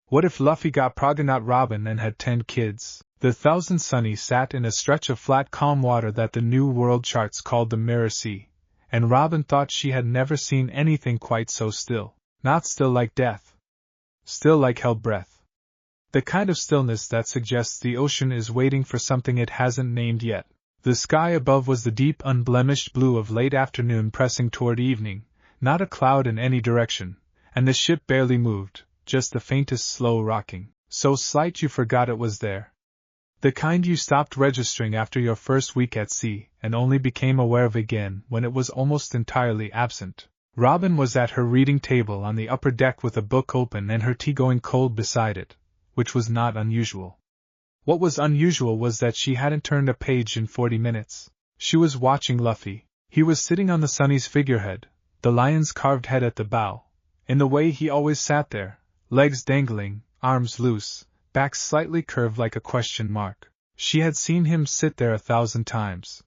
What if Luffy got Progonot Robin and had 10 kids? The Thousand Sunny sat in a stretch of flat calm water that the New World charts called the Mirror Sea, and Robin thought she had never seen anything quite so still. Not still like death. Still like held breath. The kind of stillness that suggests the ocean is waiting for something it hasn't named yet. The sky above was the deep, unblemished blue of late afternoon pressing toward evening, not a cloud in any direction, and the ship barely moved, just the faintest slow rocking, so slight you forgot it was there. The kind you stopped registering after your first week at sea and only became aware of again when it was almost entirely absent. Robin was at her reading table on the upper deck with a book open and her tea going cold beside it, which was not unusual. What was unusual was that she hadn't turned a page in 40 minutes. She was watching Luffy. He was sitting on the Sunny's figurehead, the lion's carved head at the bow, in the way he always sat there, legs dangling, arms loose, back slightly curved like a question mark. She had seen him sit there 1,000 times.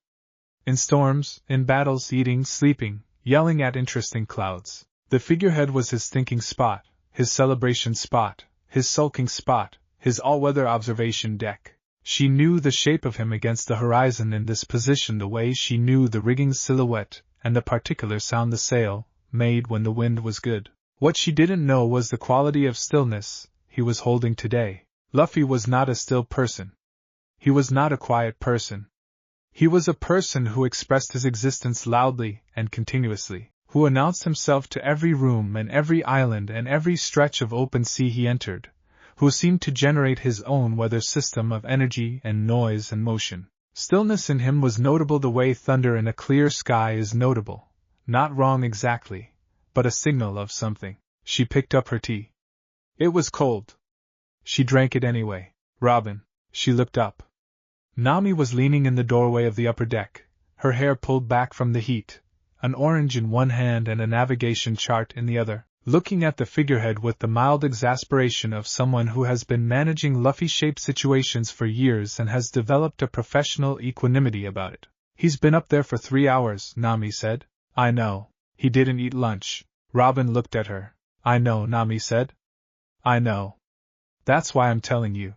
In storms, in battles, eating, sleeping, yelling at interesting clouds. The figurehead was his thinking spot, his celebration spot, his sulking spot, his all-weather observation deck. She knew the shape of him against the horizon in this position the way she knew the rigging's silhouette and the particular sound the sail made when the wind was good. What she didn't know was the quality of stillness he was holding today. Luffy was not a still person. He was not a quiet person. He was a person who expressed his existence loudly and continuously, who announced himself to every room and every island and every stretch of open sea he entered, who seemed to generate his own weather system of energy and noise and motion. Stillness in him was notable the way thunder in a clear sky is notable, not wrong exactly, but a signal of something. She picked up her tea. It was cold. She drank it anyway. Robin. She looked up. Nami was leaning in the doorway of the upper deck, her hair pulled back from the heat, an orange in one hand and a navigation chart in the other, looking at the figurehead with the mild exasperation of someone who has been managing Luffy-shaped situations for years and has developed a professional equanimity about it. He's been up there for 3 hours, Nami said. I know. He didn't eat lunch. Robin looked at her. I know, Nami said. I know. That's why I'm telling you.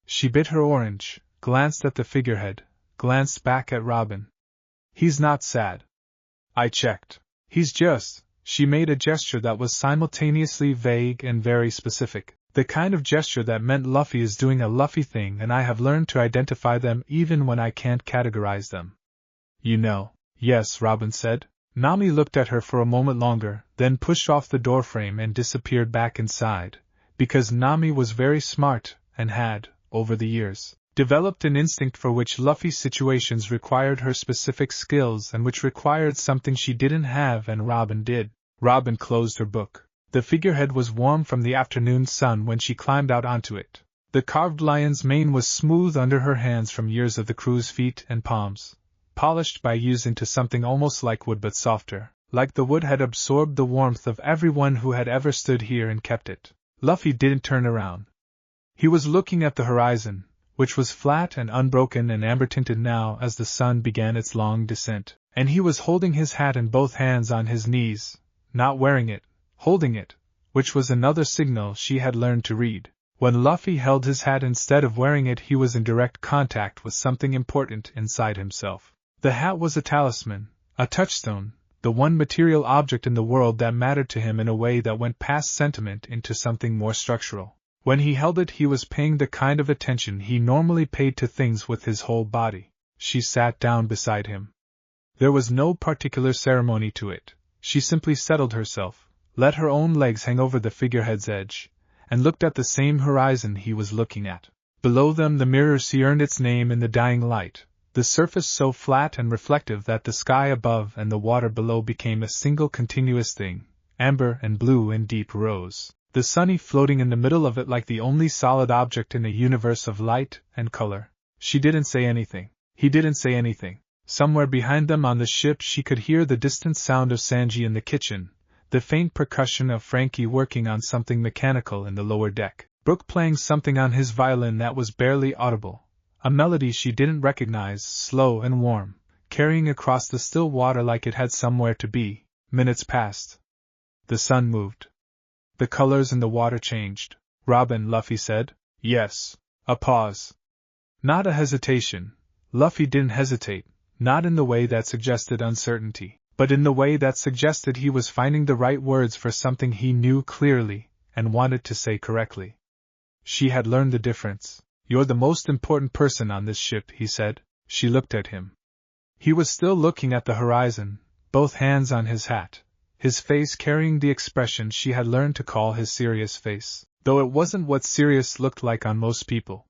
She bit her orange, glanced at the figurehead, glanced back at Robin. He's not sad. I checked. He's just... She made a gesture that was simultaneously vague and very specific, the kind of gesture that meant Luffy is doing a Luffy thing and I have learned to identify them even when I can't categorize them. You know. Yes, Robin said. Nami looked at her for a moment longer, then pushed off the doorframe and disappeared back inside, because Nami was very smart and had, over the years, developed an instinct for which Luffy's situations required her specific skills and which required something she didn't have and Robin did. Robin closed her book. The figurehead was warm from the afternoon sun when she climbed out onto it. The carved lion's mane was smooth under her hands from years of the crew's feet and palms, polished by use into something almost like wood but softer, like the wood had absorbed the warmth of everyone who had ever stood here and kept it. Luffy didn't turn around. He was looking at the horizon, which was flat and unbroken and amber-tinted now as the sun began its long descent, and he was holding his hat in both hands on his knees, not wearing it, holding it, which was another signal she had learned to read. When Luffy held his hat instead of wearing it, he was in direct contact with something important inside himself. The hat was a talisman, a touchstone, the one material object in the world that mattered to him in a way that went past sentiment into something more structural. When he held it, he was paying the kind of attention he normally paid to things with his whole body. She sat down beside him. There was no particular ceremony to it. She simply settled herself, let her own legs hang over the figurehead's edge, and looked at the same horizon he was looking at. Below them the Mirror Sea earned its name in the dying light, the surface so flat and reflective that the sky above and the water below became a single continuous thing, amber and blue and deep rose, the Sunny floating in the middle of it like the only solid object in a universe of light and color. She didn't say anything. He didn't say anything. Somewhere behind them on the ship she could hear the distant sound of Sanji in the kitchen, the faint percussion of Frankie working on something mechanical in the lower deck, Brook playing something on his violin that was barely audible, a melody she didn't recognize, slow and warm, carrying across the still water like it had somewhere to be. Minutes passed. The sun moved. The colors in the water changed. Robin, Luffy said. Yes. A pause. Not a hesitation. Luffy didn't hesitate, not in the way that suggested uncertainty, but in the way that suggested he was finding the right words for something he knew clearly, and wanted to say correctly. She had learned the difference. You're the most important person on this ship, he said. She looked at him. He was still looking at the horizon, both hands on his hat, his face carrying the expression she had learned to call his serious face, though it wasn't what serious looked like on most people.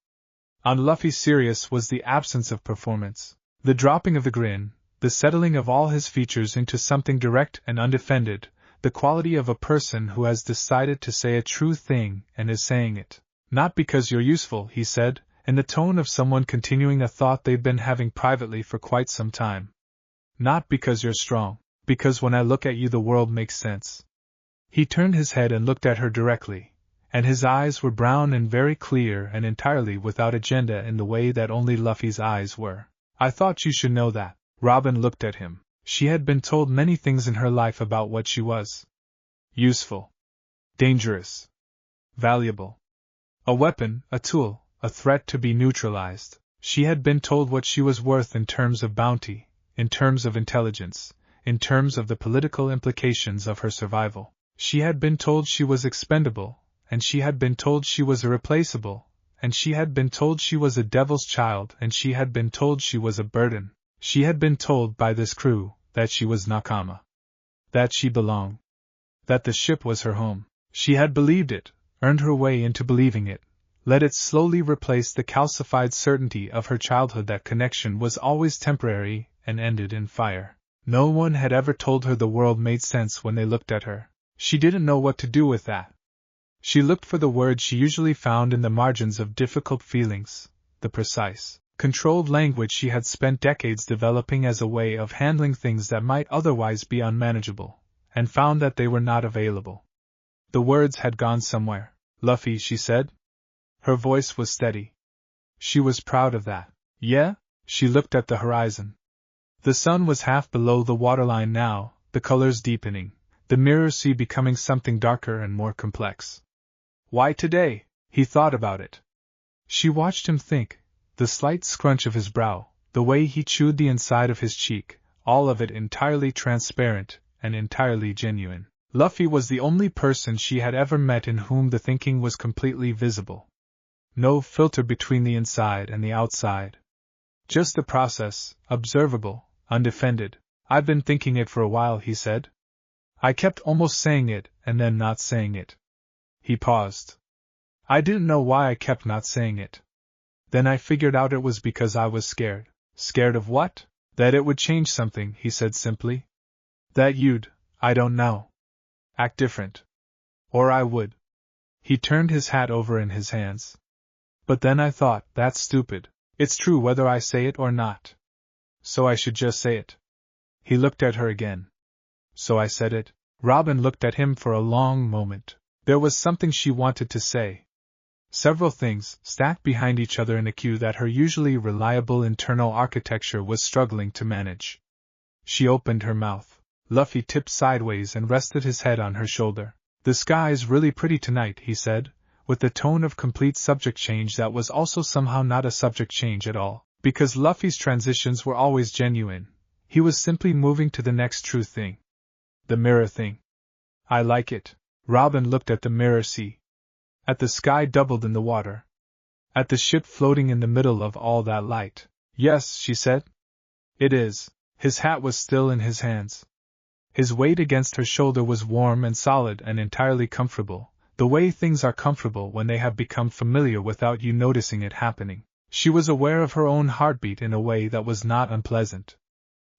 On Luffy, serious was the absence of performance, the dropping of the grin, the settling of all his features into something direct and undefended, the quality of a person who has decided to say a true thing and is saying it. Not because you're useful, he said, in the tone of someone continuing a thought they've been having privately for quite some time. Not because you're strong, because when I look at you the world makes sense. He turned his head and looked at her directly, and his eyes were brown and very clear and entirely without agenda in the way that only Luffy's eyes were. I thought you should know that. Robin looked at him. She had been told many things in her life about what she was. Useful. Dangerous. Valuable. A weapon, a tool, a threat to be neutralized. She had been told what she was worth in terms of bounty, in terms of intelligence, in terms of the political implications of her survival. She had been told she was expendable, and she had been told she was irreplaceable, and she had been told she was a devil's child, and she had been told she was a burden. She had been told by this crew that she was nakama, that she belonged, that the ship was her home. She had believed it, earned her way into believing it, let it slowly replace the calcified certainty of her childhood that connection was always temporary and ended in fire. No one had ever told her the world made sense when they looked at her. She didn't know what to do with that. She looked for the words she usually found in the margins of difficult feelings, the precise, controlled language she had spent decades developing as a way of handling things that might otherwise be unmanageable, and found that they were not available. The words had gone somewhere. Luffy, she said. Her voice was steady. She was proud of that. Yeah? She looked at the horizon. The sun was half below the waterline now, the colors deepening, the mirror sea becoming something darker and more complex. Why today? He thought about it. She watched him think, the slight scrunch of his brow, the way he chewed the inside of his cheek, all of it entirely transparent and entirely genuine. Luffy was the only person she had ever met in whom the thinking was completely visible. No filter between the inside and the outside. Just the process, observable, undefended. I've been thinking it for a while, he said. I kept almost saying it and then not saying it. He paused. I didn't know why I kept not saying it. Then I figured out it was because I was scared. Scared of what? That it would change something, he said simply. That you'd, I don't know, act different. Or I would. He turned his hat over in his hands. But then I thought, that's stupid. It's true whether I say it or not. So I should just say it. He looked at her again. So I said it. Robin looked at him for a long moment. There was something she wanted to say. Several things, stacked behind each other in a queue that her usually reliable internal architecture was struggling to manage. She opened her mouth. Luffy tipped sideways and rested his head on her shoulder. The sky's really pretty tonight, he said, with the tone of complete subject change that was also somehow not a subject change at all, because Luffy's transitions were always genuine. He was simply moving to the next true thing. The mirror thing. I like it. Robin looked at the mirror sea. At the sky doubled in the water. At the ship floating in the middle of all that light. Yes, she said. It is. His hat was still in his hands. His weight against her shoulder was warm and solid and entirely comfortable, the way things are comfortable when they have become familiar without you noticing it happening. She was aware of her own heartbeat in a way that was not unpleasant.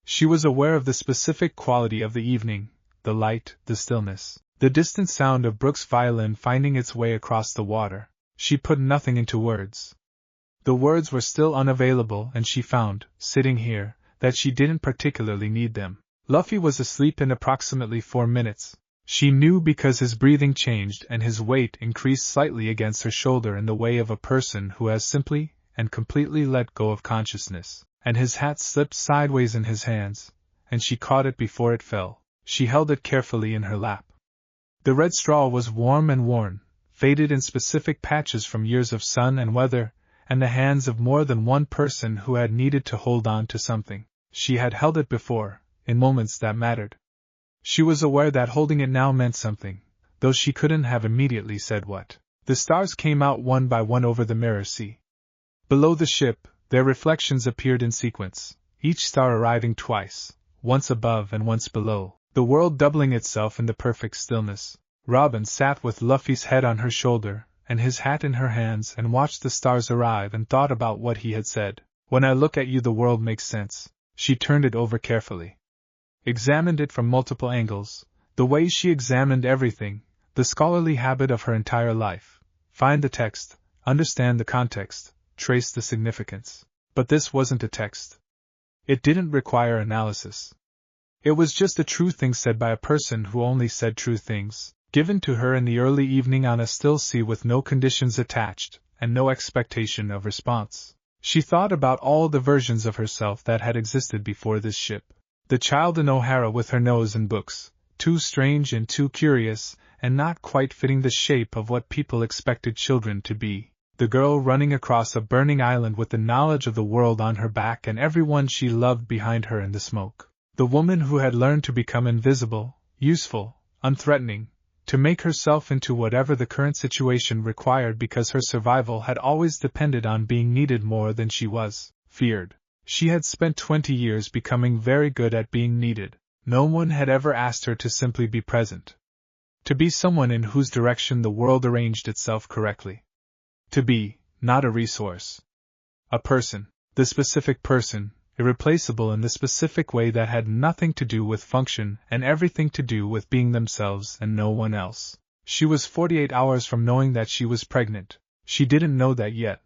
She was aware of the specific quality of the evening, the light, the stillness, the distant sound of Brooke's violin finding its way across the water. She put nothing into words. The words were still unavailable, and she found, sitting here, that she didn't particularly need them. Luffy was asleep in approximately 4 minutes. She knew because his breathing changed and his weight increased slightly against her shoulder in the way of a person who has simply and completely let go of consciousness, and his hat slipped sideways in his hands, and she caught it before it fell. She held it carefully in her lap. The red straw was warm and worn, faded in specific patches from years of sun and weather, and the hands of more than one person who had needed to hold on to something. She had held it before, in moments that mattered. She was aware that holding it now meant something, though she couldn't have immediately said what. The stars came out one by one over the mirror sea. Below the ship, their reflections appeared in sequence, each star arriving twice, once above and once below, the world doubling itself in the perfect stillness. Robin sat with Luffy's head on her shoulder, and his hat in her hands, and watched the stars arrive and thought about what he had said. When I look at you, the world makes sense. She turned it over carefully. Examined it from multiple angles, the way she examined everything, the scholarly habit of her entire life. Find the text, understand the context, trace the significance. But this wasn't a text. It didn't require analysis. It was just a true thing said by a person who only said true things, given to her in the early evening on a still sea with no conditions attached, and no expectation of response. She thought about all the versions of herself that had existed before this ship. The child in O'Hara with her nose in books, too strange and too curious, and not quite fitting the shape of what people expected children to be. The girl running across a burning island with the knowledge of the world on her back and everyone she loved behind her in the smoke. The woman who had learned to become invisible, useful, unthreatening, to make herself into whatever the current situation required because her survival had always depended on being needed more than she was feared. She had spent 20 years becoming very good at being needed. No one had ever asked her to simply be present. To be someone in whose direction the world arranged itself correctly. To be, not a resource. A person, the specific person, irreplaceable in the specific way that had nothing to do with function and everything to do with being themselves and no one else. She was 48 hours from knowing that she was pregnant. She didn't know that yet.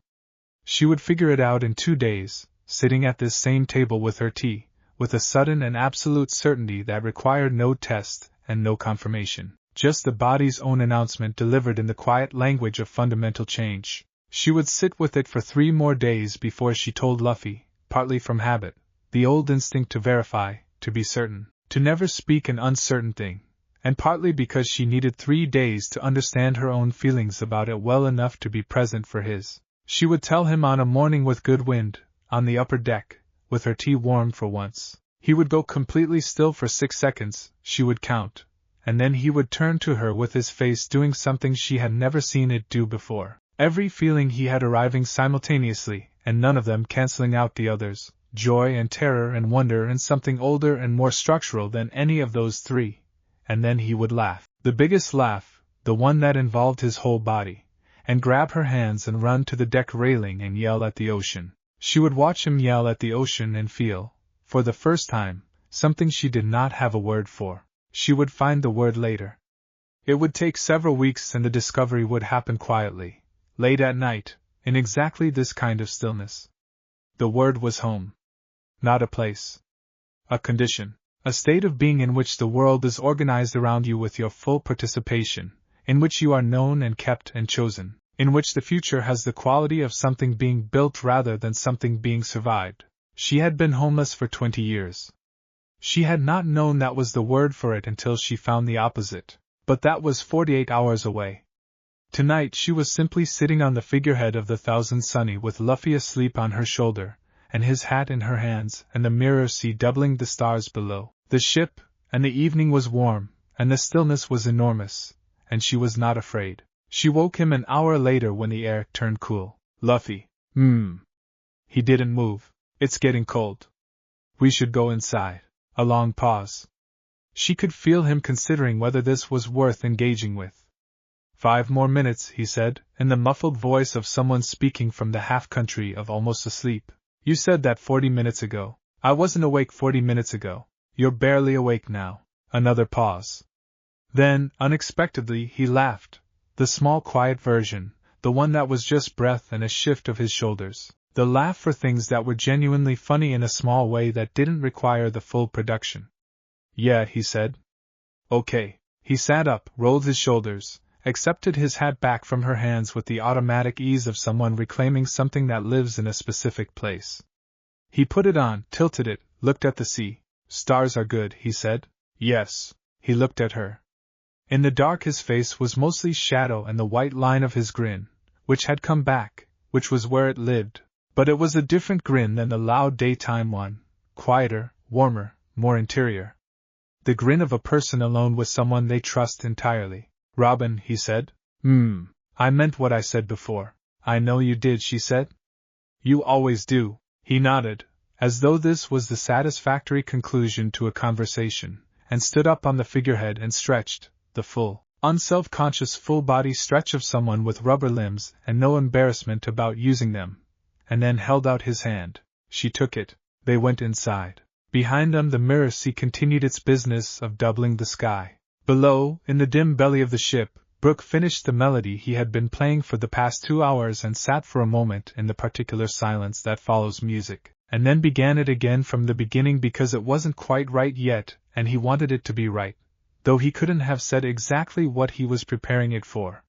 She would figure it out in 2 days, sitting at this same table with her tea, with a sudden and absolute certainty that required no test and no confirmation, just the body's own announcement delivered in the quiet language of fundamental change. She would sit with it for 3 more days before she told Luffy, partly from habit, the old instinct to verify, to be certain, to never speak an uncertain thing, and partly because she needed 3 days to understand her own feelings about it well enough to be present for his. She would tell him on a morning with good wind, on the upper deck, with her tea warm for once. He would go completely still for 6 seconds, she would count, and then he would turn to her with his face doing something she had never seen it do before. Every feeling he had arriving simultaneously, and none of them canceling out the others, joy and terror and wonder and something older and more structural than any of those 3. And then he would laugh, the biggest laugh, the one that involved his whole body, and grab her hands and run to the deck railing and yell at the ocean. She would watch him yell at the ocean and feel, for the first time, something she did not have a word for. She would find the word later. It would take several weeks and the discovery would happen quietly, late at night, in exactly this kind of stillness. The word was home. Not a place. A condition. A state of being in which the world is organized around you with your full participation, in which you are known and kept and chosen, in which the future has the quality of something being built rather than something being survived. She had been homeless for 20 years. She had not known that was the word for it until she found the opposite, but that was 48 hours away. Tonight she was simply sitting on the figurehead of the Thousand Sunny with Luffy asleep on her shoulder, and his hat in her hands, and the mirror sea doubling the stars below. The ship, and the evening was warm, and the stillness was enormous, and she was not afraid. She woke him an hour later when the air turned cool. Luffy. He didn't move. It's getting cold. We should go inside. A long pause. She could feel him considering whether this was worth engaging with. 5 more minutes, he said, in the muffled voice of someone speaking from the half-country of almost asleep. You said that 40 minutes ago. I wasn't awake 40 minutes ago. You're barely awake now. Another pause. Then, unexpectedly, he laughed. The small quiet version, the one that was just breath and a shift of his shoulders. The laugh for things that were genuinely funny in a small way that didn't require the full production. Yeah, he said. Okay. He sat up, rolled his shoulders, accepted his hat back from her hands with the automatic ease of someone reclaiming something that lives in a specific place. He put it on, tilted it, looked at the sea. Stars are good, he said. Yes. He looked at her. In the dark his face was mostly shadow and the white line of his grin, which had come back, which was where it lived. But it was a different grin than the loud daytime one, quieter, warmer, more interior. The grin of a person alone with someone they trust entirely. "Robin," he said. I meant what I said before." "I know you did," she said. "You always do." He nodded, as though this was the satisfactory conclusion to a conversation, and stood up on the figurehead and stretched, the full, unself-conscious full-body stretch of someone with rubber limbs and no embarrassment about using them, and then held out his hand. She took it. They went inside. Behind them the mirror sea continued its business of doubling the sky. Below, in the dim belly of the ship, Brooke finished the melody he had been playing for the past 2 hours and sat for a moment in the particular silence that follows music, and then began it again from the beginning because it wasn't quite right yet, and he wanted it to be right, though he couldn't have said exactly what he was preparing it for.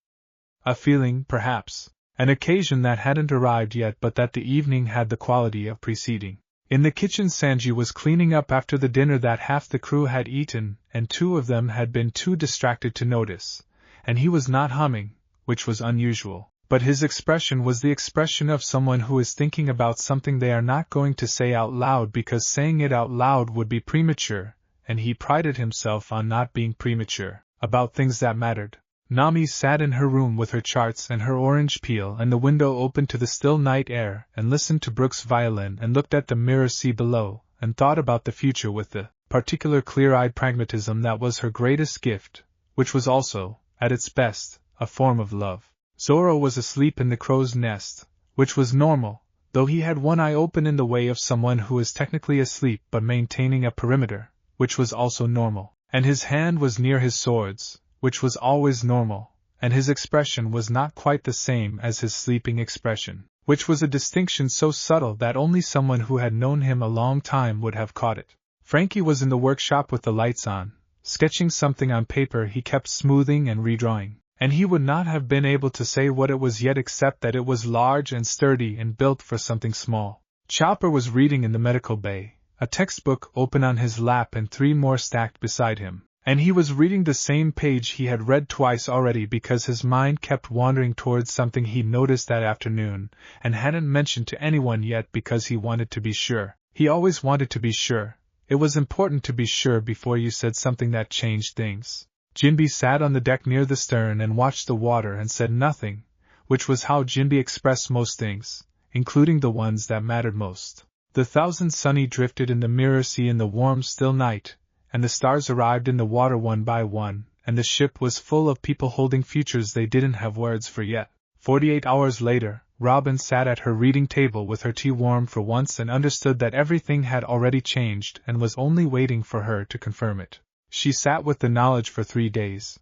A feeling, perhaps, an occasion that hadn't arrived yet but that the evening had the quality of preceding. In the kitchen Sanji was cleaning up after the dinner that half the crew had eaten, and 2 of them had been too distracted to notice, and he was not humming, which was unusual, but his expression was the expression of someone who is thinking about something they are not going to say out loud because saying it out loud would be premature, and he prided himself on not being premature about things that mattered. Nami sat in her room with her charts and her orange peel and the window open to the still night air and listened to Brooke's violin and looked at the mirror sea below and thought about the future with the particular clear-eyed pragmatism that was her greatest gift, which was also, at its best, a form of love. Zoro was asleep in the crow's nest, which was normal, though he had one eye open in the way of someone who is technically asleep but maintaining a perimeter, which was also normal, and his hand was near his swords, which was always normal, and his expression was not quite the same as his sleeping expression, which was a distinction so subtle that only someone who had known him a long time would have caught it. Frankie was in the workshop with the lights on, sketching something on paper he kept smoothing and redrawing, and he would not have been able to say what it was yet except that it was large and sturdy and built for something small. Chopper was reading in the medical bay, a textbook open on his lap and 3 more stacked beside him. And he was reading the same page he had read twice already because his mind kept wandering towards something he noticed that afternoon, and hadn't mentioned to anyone yet because he wanted to be sure. He always wanted to be sure. It was important to be sure before you said something that changed things. Jinbe sat on the deck near the stern and watched the water and said nothing, which was how Jinbe expressed most things, including the ones that mattered most. The 1,000 Sunny drifted in the mirror sea in the warm still night, and the stars arrived in the water one by one, and the ship was full of people holding futures they didn't have words for yet. 48 hours later, Robin sat at her reading table with her tea warm for once and understood that everything had already changed and was only waiting for her to confirm it. She sat with the knowledge for 3 days.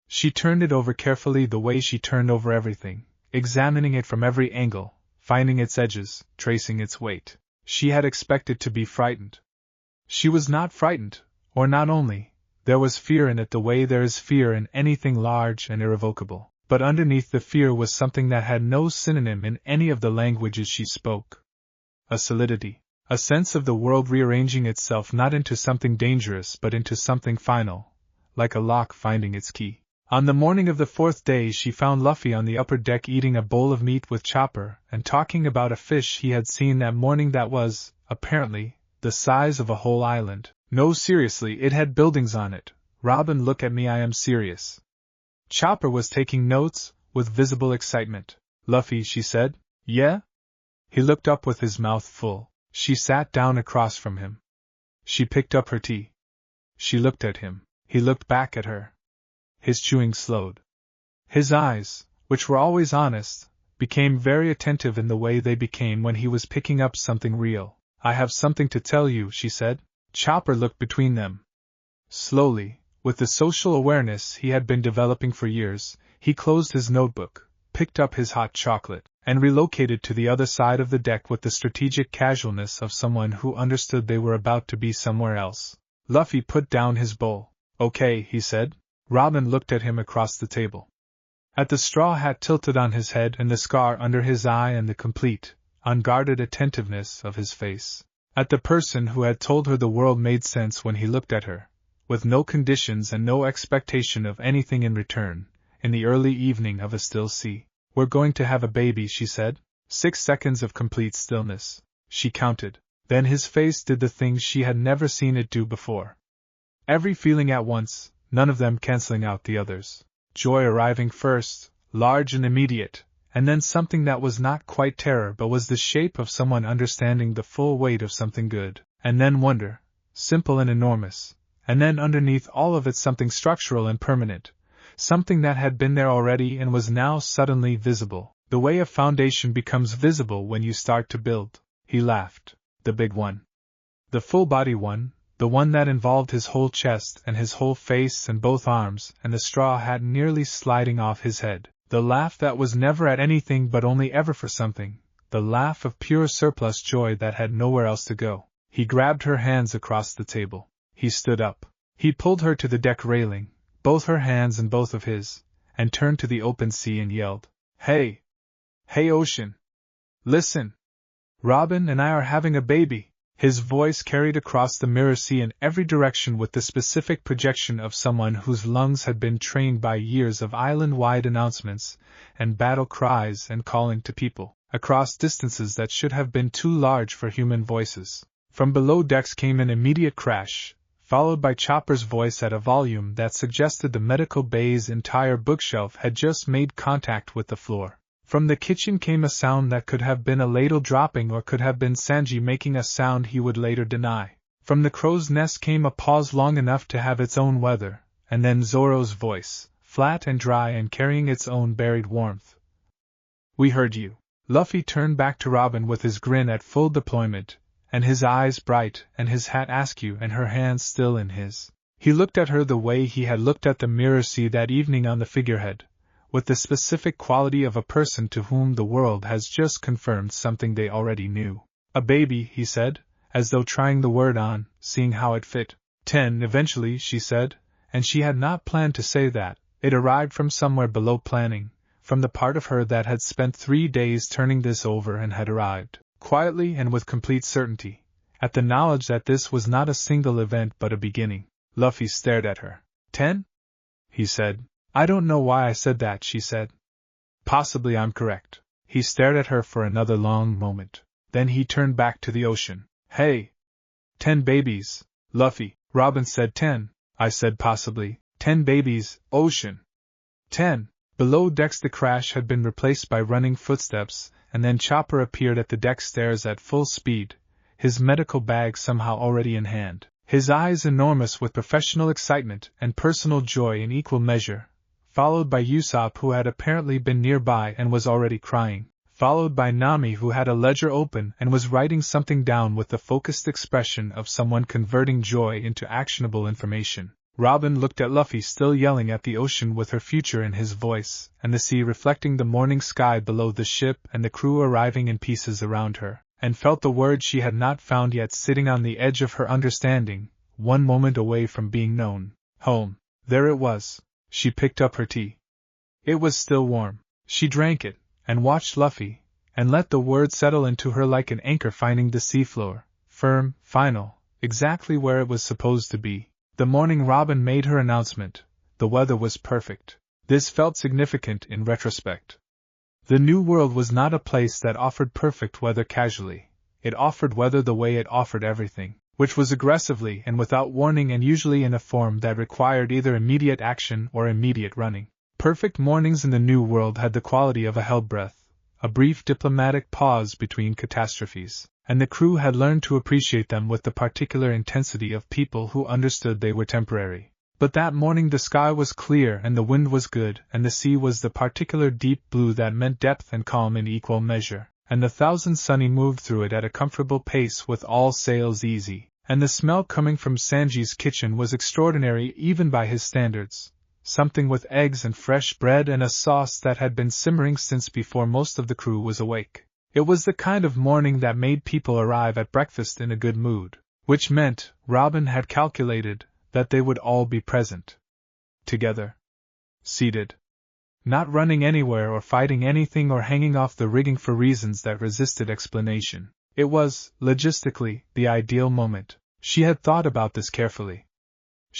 She turned it over carefully the way she turned over everything, examining it from every angle, finding its edges, tracing its weight. She had expected to be frightened. She was not frightened. Or not only, there was fear in it the way there is fear in anything large and irrevocable, but underneath the fear was something that had no synonym in any of the languages she spoke. A solidity, a sense of the world rearranging itself not into something dangerous but into something final, like a lock finding its key. On the morning of the 4th day she found Luffy on the upper deck eating a bowl of meat with Chopper and talking about a fish he had seen that morning that was, apparently, the size of a whole island. No, seriously, it had buildings on it. Robin, look at me, I am serious. Chopper was taking notes, with visible excitement. Luffy, she said. Yeah? He looked up with his mouth full. She sat down across from him. She picked up her tea. She looked at him. He looked back at her. His chewing slowed. His eyes, which were always honest, became very attentive in the way they became when he was picking up something real. I have something to tell you, she said. Chopper looked between them. Slowly, with the social awareness he had been developing for years, he closed his notebook, picked up his hot chocolate, and relocated to the other side of the deck with the strategic casualness of someone who understood they were about to be somewhere else. Luffy put down his bowl. Okay, he said. Robin looked at him across the table. At the straw hat tilted on his head and the scar under his eye and the complete, unguarded attentiveness of his face. At the person who had told her the world made sense when he looked at her, with no conditions and no expectation of anything in return, in the early evening of a still sea. "We're going to have a baby," she said. 6 seconds of complete stillness. She counted. Then his face did the things she had never seen it do before. Every feeling at once, none of them canceling out the others. Joy arriving first, large and immediate, and then something that was not quite terror but was the shape of someone understanding the full weight of something good, and then wonder, simple and enormous, and then underneath all of it something structural and permanent, something that had been there already and was now suddenly visible, the way a foundation becomes visible when you start to build. He laughed. The big one. The full-body one, the one that involved his whole chest and his whole face and both arms and the straw hat nearly sliding off his head. The laugh that was never at anything but only ever for something, the laugh of pure surplus joy that had nowhere else to go. He grabbed her hands across the table. He stood up. He pulled her to the deck railing, both her hands and both of his, and turned to the open sea and yelled, "Hey! Hey, ocean! Listen! Robin and I are having a baby!" His voice carried across the mirror sea in every direction with the specific projection of someone whose lungs had been trained by years of island-wide announcements and battle cries and calling to people, across distances that should have been too large for human voices. From below decks came an immediate crash, followed by Chopper's voice at a volume that suggested the medical bay's entire bookshelf had just made contact with the floor. From the kitchen came a sound that could have been a ladle dropping or could have been Sanji making a sound he would later deny. From the crow's nest came a pause long enough to have its own weather, and then Zoro's voice, flat and dry and carrying its own buried warmth. "We heard you." Luffy turned back to Robin with his grin at full deployment, and his eyes bright and his hat askew and her hands still in his. He looked at her the way he had looked at the mirror sea that evening on the figurehead, with the specific quality of a person to whom the world has just confirmed something they already knew. "A baby," he said, as though trying the word on, seeing how it fit. 10 eventually, she said, and she had not planned to say that. It arrived from somewhere below planning, from the part of her that had spent 3 days turning this over and had arrived, quietly and with complete certainty, at the knowledge that this was not a single event but a beginning. Luffy stared at her. 10? He said. "I don't know why I said that," she said. "Possibly I'm correct." He stared at her for another long moment. Then he turned back to the ocean. "Hey! 10 babies, Luffy." Robin said 10. I said possibly. 10 babies, ocean. 10. Below decks the crash had been replaced by running footsteps, and then Chopper appeared at the deck stairs at full speed, his medical bag somehow already in hand, his eyes enormous with professional excitement and personal joy in equal measure, followed by Usopp who had apparently been nearby and was already crying, followed by Nami who had a ledger open and was writing something down with the focused expression of someone converting joy into actionable information. Robin looked at Luffy still yelling at the ocean with her future in his voice, and the sea reflecting the morning sky below the ship and the crew arriving in pieces around her, and felt the word she had not found yet sitting on the edge of her understanding, one moment away from being known. Home. There it was. She picked up her tea. It was still warm. She drank it, and watched Luffy, and let the word settle into her like an anchor finding the seafloor, firm, final, exactly where it was supposed to be. The morning Robin made her announcement, the weather was perfect. This felt significant in retrospect. The New World was not a place that offered perfect weather casually. It offered weather the way it offered everything, which was aggressively and without warning and usually in a form that required either immediate action or immediate running. Perfect mornings in the New World had the quality of a hell breath, a brief diplomatic pause between catastrophes, and the crew had learned to appreciate them with the particular intensity of people who understood they were temporary. But that morning the sky was clear and the wind was good and the sea was the particular deep blue that meant depth and calm in equal measure, and the Thousand Sunny moved through it at a comfortable pace with all sails easy, and the smell coming from Sanji's kitchen was extraordinary even by his standards, something with eggs and fresh bread and a sauce that had been simmering since before most of the crew was awake. It was the kind of morning that made people arrive at breakfast in a good mood, which meant, Robin had calculated, that they would all be present. Together. Seated. Not running anywhere or fighting anything or hanging off the rigging for reasons that resisted explanation. It was, logistically, the ideal moment. She had thought about this carefully.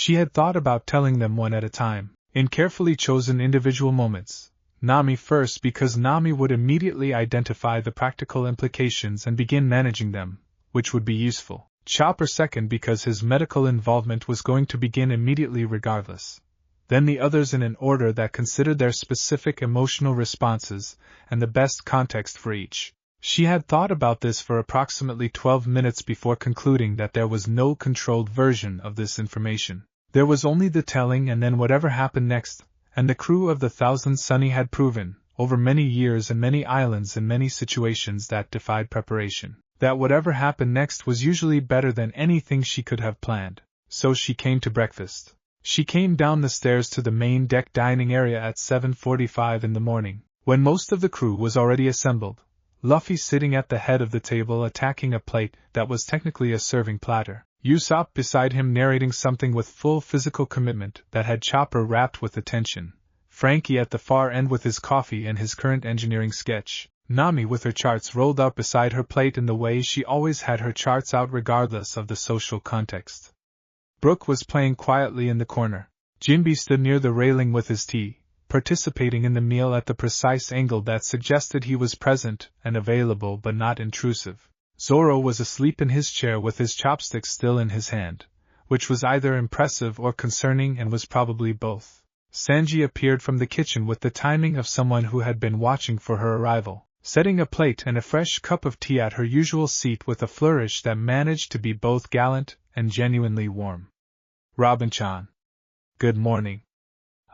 She had thought about telling them one at a time, in carefully chosen individual moments. Nami first because Nami would immediately identify the practical implications and begin managing them, which would be useful. Chopper second because his medical involvement was going to begin immediately regardless. Then the others in an order that considered their specific emotional responses and the best context for each. She had thought about this for approximately 12 minutes before concluding that there was no controlled version of this information. There was only the telling and then whatever happened next, and the crew of the Thousand Sunny had proven, over many years and many islands and many situations that defied preparation, that whatever happened next was usually better than anything she could have planned. So she came to breakfast. She came down the stairs to the main deck dining area at 7:45 in the morning, when most of the crew was already assembled. Luffy sitting at the head of the table attacking a plate that was technically a serving platter. Usopp beside him narrating something with full physical commitment that had Chopper wrapped with attention. Frankie at the far end with his coffee and his current engineering sketch. Nami with her charts rolled up beside her plate in the way she always had her charts out regardless of the social context. Brook was playing quietly in the corner. Jinbe stood near the railing with his tea, participating in the meal at the precise angle that suggested he was present and available but not intrusive. Zoro was asleep in his chair with his chopsticks still in his hand, which was either impressive or concerning and was probably both. Sanji appeared from the kitchen with the timing of someone who had been watching for her arrival, setting a plate and a fresh cup of tea at her usual seat with a flourish that managed to be both gallant and genuinely warm. Robin-chan. Good morning.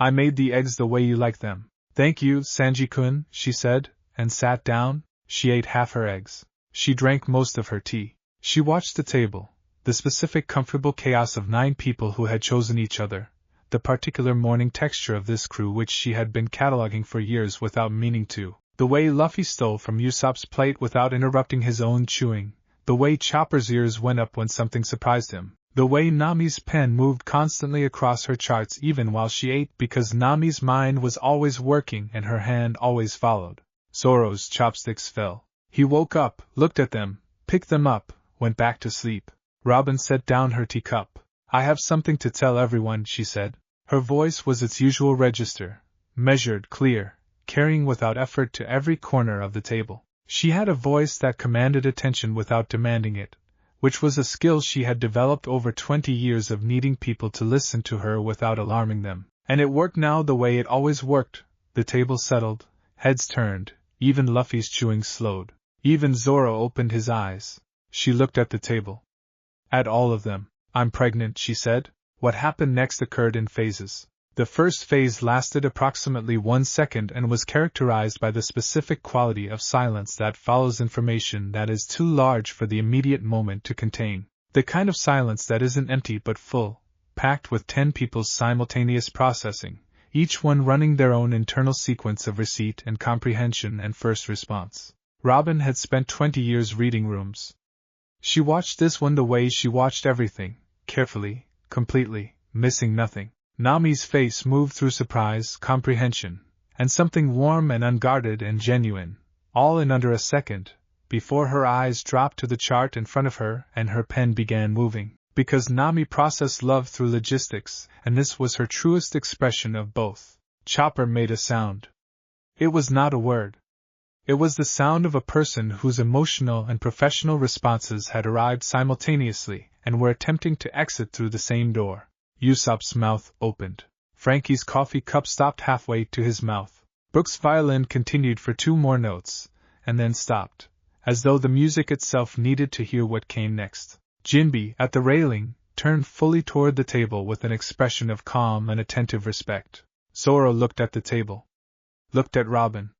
I made the eggs the way you like them. Thank you, Sanji-kun, she said, and sat down. She ate half her eggs. She drank most of her tea. She watched the table, the specific comfortable chaos of 9 people who had chosen each other, the particular morning texture of this crew which she had been cataloging for years without meaning to, the way Luffy stole from Usopp's plate without interrupting his own chewing, the way Chopper's ears went up when something surprised him, the way Nami's pen moved constantly across her charts even while she ate because Nami's mind was always working and her hand always followed. Zoro's chopsticks fell. He woke up, looked at them, picked them up, went back to sleep. Robin set down her teacup. I have something to tell everyone, she said. Her voice was its usual register, measured, clear, carrying without effort to every corner of the table. She had a voice that commanded attention without demanding it, which was a skill she had developed over 20 years of needing people to listen to her without alarming them. And it worked now the way it always worked. The table settled, heads turned, even Luffy's chewing slowed. Even Zoro opened his eyes. She looked at the table. At all of them. I'm pregnant, she said. What happened next occurred in phases. The first phase lasted approximately 1 second and was characterized by the specific quality of silence that follows information that is too large for the immediate moment to contain. The kind of silence that isn't empty but full, packed with 10 people's simultaneous processing, each one running their own internal sequence of receipt and comprehension and first response. Robin had spent 20 years reading rooms. She watched this one the way she watched everything, carefully, completely, missing nothing. Nami's face moved through surprise, comprehension, and something warm and unguarded and genuine, all in under a second, before her eyes dropped to the chart in front of her and her pen began moving, because Nami processed love through logistics, and this was her truest expression of both. Chopper made a sound. It was not a word. It was the sound of a person whose emotional and professional responses had arrived simultaneously and were attempting to exit through the same door. Usopp's mouth opened. Frankie's coffee cup stopped halfway to his mouth. Brook's violin continued for 2 more notes, and then stopped, as though the music itself needed to hear what came next. Jinbe, at the railing, turned fully toward the table with an expression of calm and attentive respect. Zoro looked at the table. Looked at Robin.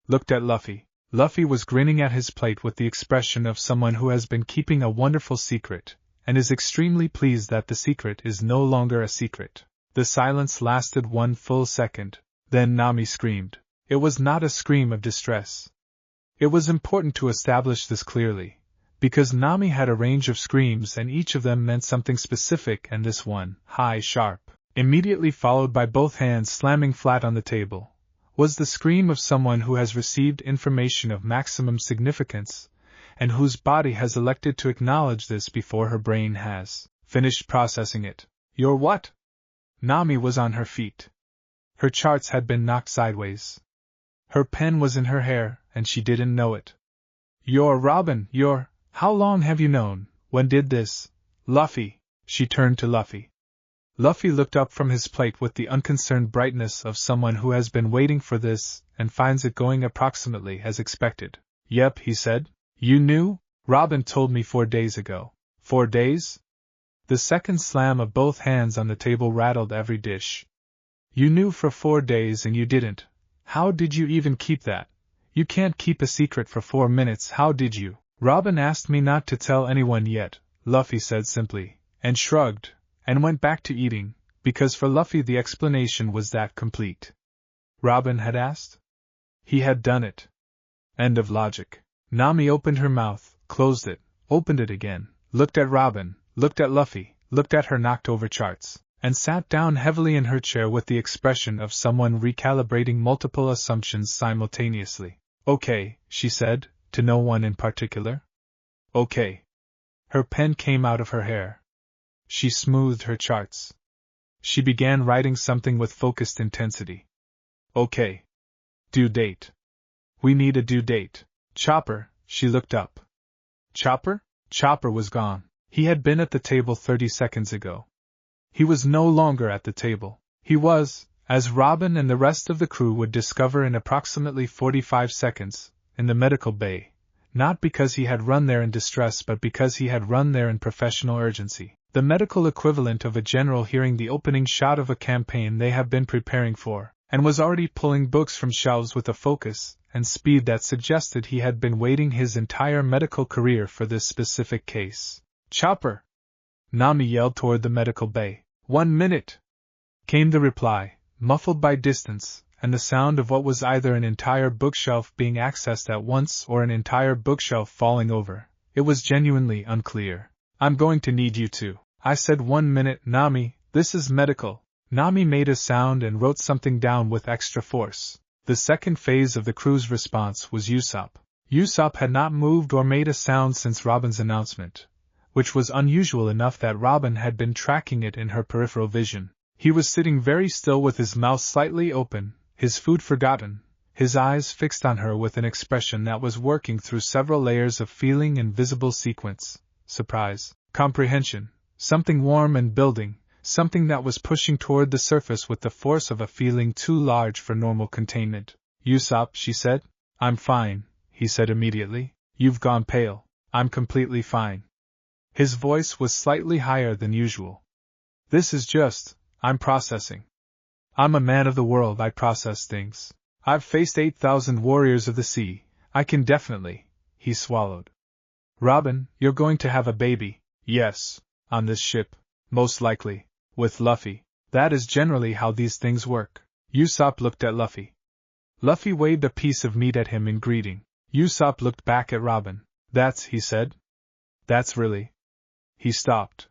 Looked at Luffy. Luffy was grinning at his plate with the expression of someone who has been keeping a wonderful secret, and is extremely pleased that the secret is no longer a secret. The silence lasted 1 full second. Then Nami screamed. It was not a scream of distress. It was important to establish this clearly, because Nami had a range of screams and each of them meant something specific, and this one, high, sharp, immediately followed by both hands slamming flat on the table, was the scream of someone who has received information of maximum significance, and whose body has elected to acknowledge this before her brain has finished processing it. Your what? Nami was on her feet. Her charts had been knocked sideways. Her pen was in her hair, and she didn't know it. You're Robin, you're… How long have you known? When did this… Luffy… She turned to Luffy. Luffy looked up from his plate with the unconcerned brightness of someone who has been waiting for this and finds it going approximately as expected. Yep, he said. You knew? Robin told me 4 days ago. 4 days? The second slam of both hands on the table rattled every dish. You knew for 4 days and you didn't. How did you even keep that? You can't keep a secret for 4 minutes, how did you? Robin asked me not to tell anyone yet, Luffy said simply, and shrugged, and went back to eating, because for Luffy the explanation was that complete. Robin had asked? He had done it. End of logic. Nami opened her mouth, closed it, opened it again, looked at Robin, looked at Luffy, looked at her knocked-over charts, and sat down heavily in her chair with the expression of someone recalibrating multiple assumptions simultaneously. Okay, she said, to no one in particular. Okay. Her pen came out of her hair. She smoothed her charts. She began writing something with focused intensity. Okay. Due date. We need a due date. Chopper, she looked up. Chopper? Chopper was gone. He had been at the table 30 seconds ago. He was no longer at the table. He was, as Robin and the rest of the crew would discover in approximately 45 seconds, in the medical bay, not because he had run there in distress but because he had run there in professional urgency. The medical equivalent of a general hearing the opening shot of a campaign they have been preparing for, and was already pulling books from shelves with a focus and speed that suggested he had been waiting his entire medical career for this specific case. Chopper! Nami yelled toward the medical bay. 1 minute! Came the reply, muffled by distance, and the sound of what was either an entire bookshelf being accessed at once or an entire bookshelf falling over. It was genuinely unclear. I'm going to need you to. I said 1 minute, Nami, this is medical. Nami made a sound and wrote something down with extra force. The second phase of the crew's response was Usopp. Usopp had not moved or made a sound since Robin's announcement, which was unusual enough that Robin had been tracking it in her peripheral vision. He was sitting very still with his mouth slightly open, his food forgotten, his eyes fixed on her with an expression that was working through several layers of feeling and visible sequence. Surprise, comprehension, something warm and building, something that was pushing toward the surface with the force of a feeling too large for normal containment. Usopp, she said. I'm fine, he said immediately. You've gone pale. I'm completely fine. His voice was slightly higher than usual. This is just, I'm processing. I'm a man of the world, I process things. I've faced 8,000 warriors of the sea, I can definitely… He swallowed. Robin, you're going to have a baby. Yes, on this ship, most likely, with Luffy. That is generally how these things work. Usopp looked at Luffy. Luffy waved a piece of meat at him in greeting. Usopp looked back at Robin. That's, he said. That's really… He stopped.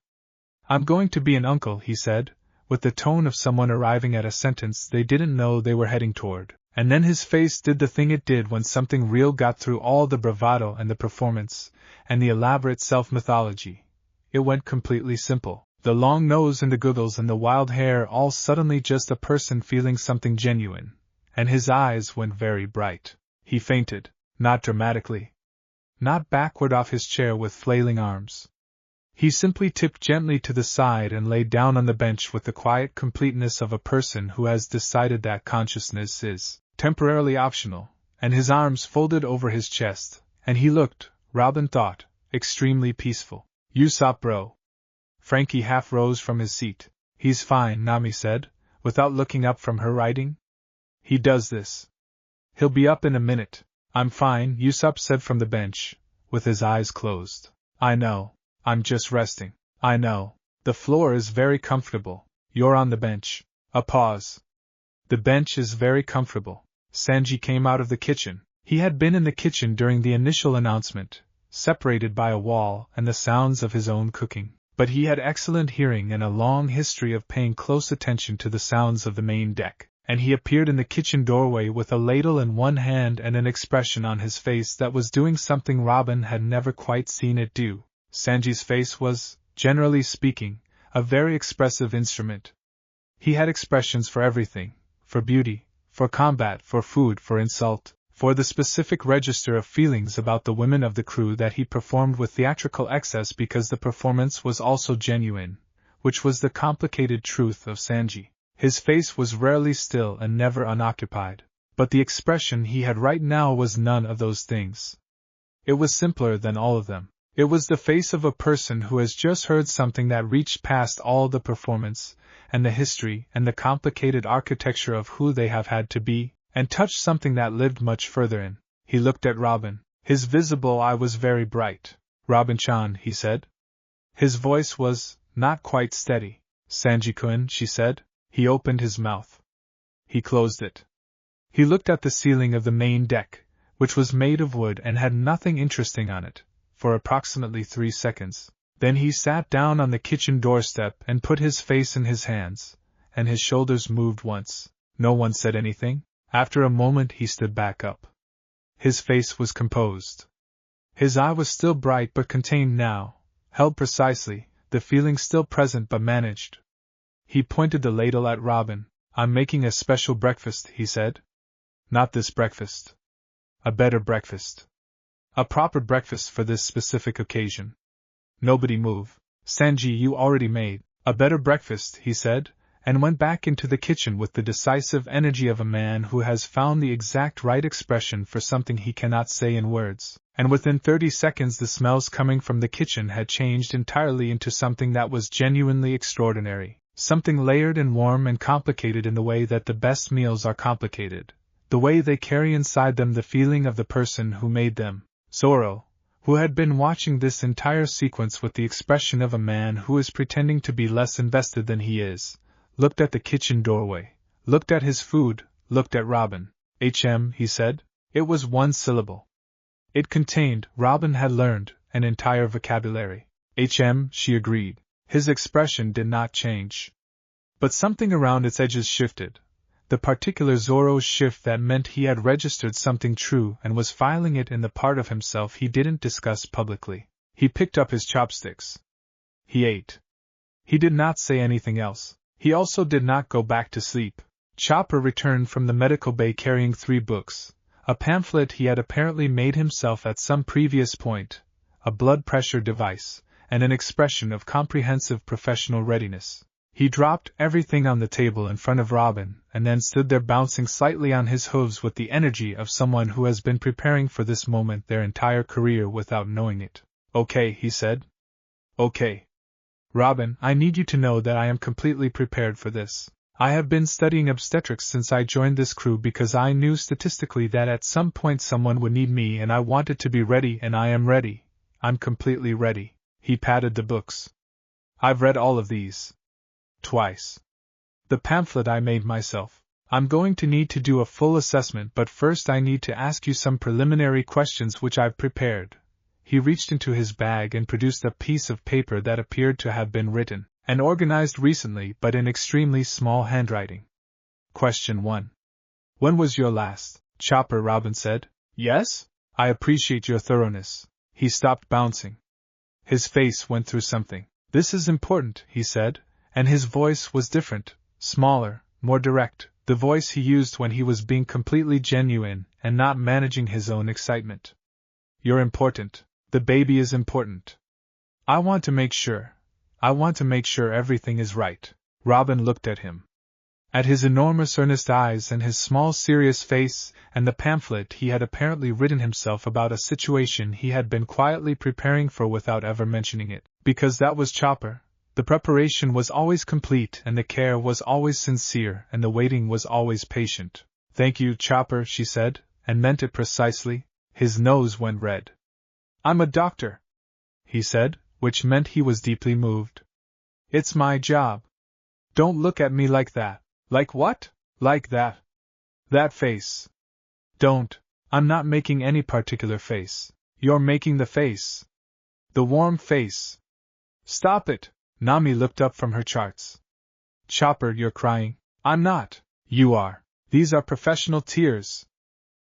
I'm going to be an uncle, he said, with the tone of someone arriving at a sentence they didn't know they were heading toward. And then his face did the thing it did when something real got through all the bravado and the performance, and the elaborate self-mythology. It went completely simple. The long nose and the googles and the wild hair all suddenly just a person feeling something genuine. And his eyes went very bright. He fainted, not dramatically. Not backward off his chair with flailing arms. He simply tipped gently to the side and lay down on the bench with the quiet completeness of a person who has decided that consciousness is temporarily optional, and his arms folded over his chest, and he looked, Robin thought, extremely peaceful. Usopp bro. Frankie half rose from his seat. He's fine, Nami said, without looking up from her writing. He does this. He'll be up in a minute. I'm fine, Usopp said from the bench, with his eyes closed. I know. I'm just resting. I know. The floor is very comfortable. You're on the bench. A pause. The bench is very comfortable. Sanji came out of the kitchen. He had been in the kitchen during the initial announcement, separated by a wall and the sounds of his own cooking. But he had excellent hearing and a long history of paying close attention to the sounds of the main deck, and he appeared in the kitchen doorway with a ladle in one hand and an expression on his face that was doing something Robin had never quite seen it do. Sanji's face was, generally speaking, a very expressive instrument. He had expressions for everything, for beauty, for combat, for food, for insult, for the specific register of feelings about the women of the crew that he performed with theatrical excess because the performance was also genuine, which was the complicated truth of Sanji. His face was rarely still and never unoccupied, but the expression he had right now was none of those things. It was simpler than all of them. It was the face of a person who has just heard something that reached past all the performance, and the history, and the complicated architecture of who they have had to be, and touched something that lived much further in. He looked at Robin. His visible eye was very bright. "Robin-chan," he said. His voice was not quite steady. "Sanji-kun," she said. He opened his mouth. He closed it. He looked at the ceiling of the main deck, which was made of wood and had nothing interesting on it, for approximately 3 seconds. Then he sat down on the kitchen doorstep and put his face in his hands, and his shoulders moved once. No one said anything. After a moment he stood back up. His face was composed. His eye was still bright but contained now, held precisely, the feeling still present but managed. He pointed the ladle at Robin. "I'm making a special breakfast," he said. "Not this breakfast. A better breakfast. A proper breakfast for this specific occasion." Nobody moved. "Sanji, you already made a better breakfast," he said, and went back into the kitchen with the decisive energy of a man who has found the exact right expression for something he cannot say in words. And within 30 seconds the smells coming from the kitchen had changed entirely into something that was genuinely extraordinary, something layered and warm and complicated in the way that the best meals are complicated, the way they carry inside them the feeling of the person who made them. Zoro, who had been watching this entire sequence with the expression of a man who is pretending to be less invested than he is, looked at the kitchen doorway, looked at his food, looked at Robin. He said. It was one syllable. It contained, Robin had learned, an entire vocabulary. She agreed. His expression did not change. But something around its edges shifted. The particular Zoro's shift that meant he had registered something true and was filing it in the part of himself he didn't discuss publicly. He picked up his chopsticks. He ate. He did not say anything else. He also did not go back to sleep. Chopper returned from the medical bay carrying 3 books, a pamphlet he had apparently made himself at some previous point, a blood pressure device, and an expression of comprehensive professional readiness. He dropped everything on the table in front of Robin and then stood there bouncing slightly on his hooves with the energy of someone who has been preparing for this moment their entire career without knowing it. "Okay," he said. "Okay. Robin, I need you to know that I am completely prepared for this. I have been studying obstetrics since I joined this crew because I knew statistically that at some point someone would need me and I wanted to be ready, and I am ready. I'm completely ready." He patted the books. "I've read all of these. Twice. The pamphlet I made myself. I'm going to need to do a full assessment, but first I need to ask you some preliminary questions which I've prepared." He reached into his bag and produced a piece of paper that appeared to have been written and organized recently but in extremely small handwriting. Question 1. "When was your last chopper?" Robin said. "Yes? I appreciate your thoroughness." He stopped bouncing. His face went through something. "This is important," he said, and his voice was different, smaller, more direct, the voice he used when he was being completely genuine and not managing his own excitement. "You're important. The baby is important. I want to make sure everything is right." Robin looked at him. At his enormous earnest eyes and his small serious face and the pamphlet he had apparently written himself about a situation he had been quietly preparing for without ever mentioning it, because that was Chopper. The preparation was always complete and the care was always sincere and the waiting was always patient. "Thank you, Chopper," she said, and meant it precisely. His nose went red. "I'm a doctor," he said, which meant he was deeply moved. "It's my job. Don't look at me like that." "Like what?" "Like that. That face." "Don't. I'm not making any particular face. You're making the face. The warm face." "Stop it." Nami looked up from her charts. "Chopper, you're crying." "I'm not." "You are. These are professional tears.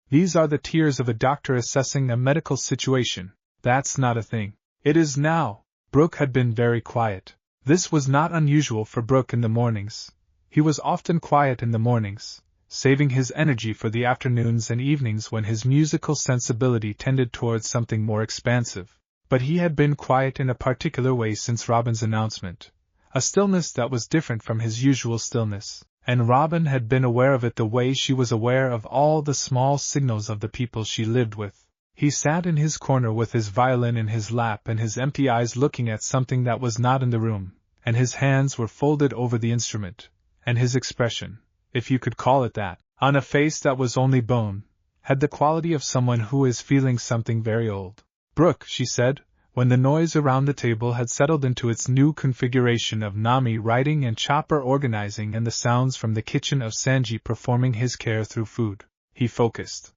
These are the tears of a doctor assessing a medical situation. That's not a thing." "It is now." Brooke had been very quiet. This was not unusual for Brooke in the mornings. He was often quiet in the mornings, saving his energy for the afternoons and evenings when his musical sensibility tended towards something more expansive. But he had been quiet in a particular way since Robin's announcement, a stillness that was different from his usual stillness, and Robin had been aware of it the way she was aware of all the small signals of the people she lived with. He sat in his corner with his violin in his lap and his empty eyes looking at something that was not in the room, and his hands were folded over the instrument, and his expression, if you could call it that, on a face that was only bone, had the quality of someone who is feeling something very old. "Brooke," she said, when the noise around the table had settled into its new configuration of Nami writing and Chopper organizing and the sounds from the kitchen of Sanji performing his care through food. He focused.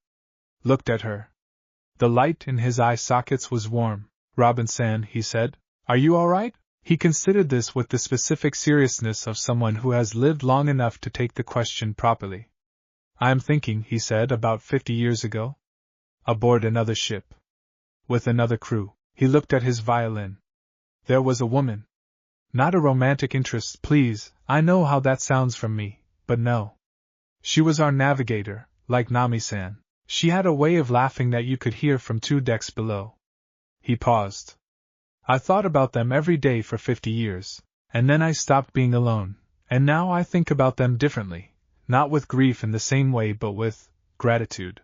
Looked at her. The light in his eye sockets was warm. "Robin-san," he said, "are you all right?" He considered this with the specific seriousness of someone who has lived long enough to take the question properly. "I am thinking," he said, "about 50 years ago. Aboard another ship. With another crew." He looked at his violin. "There was a woman. Not a romantic interest, please, I know how that sounds from me, but no. She was our navigator, like Nami-san. She had a way of laughing that you could hear from 2 decks below." He paused. "I thought about them every day for 50 years, and then I stopped being alone, and now I think about them differently, not with grief in the same way but with gratitude.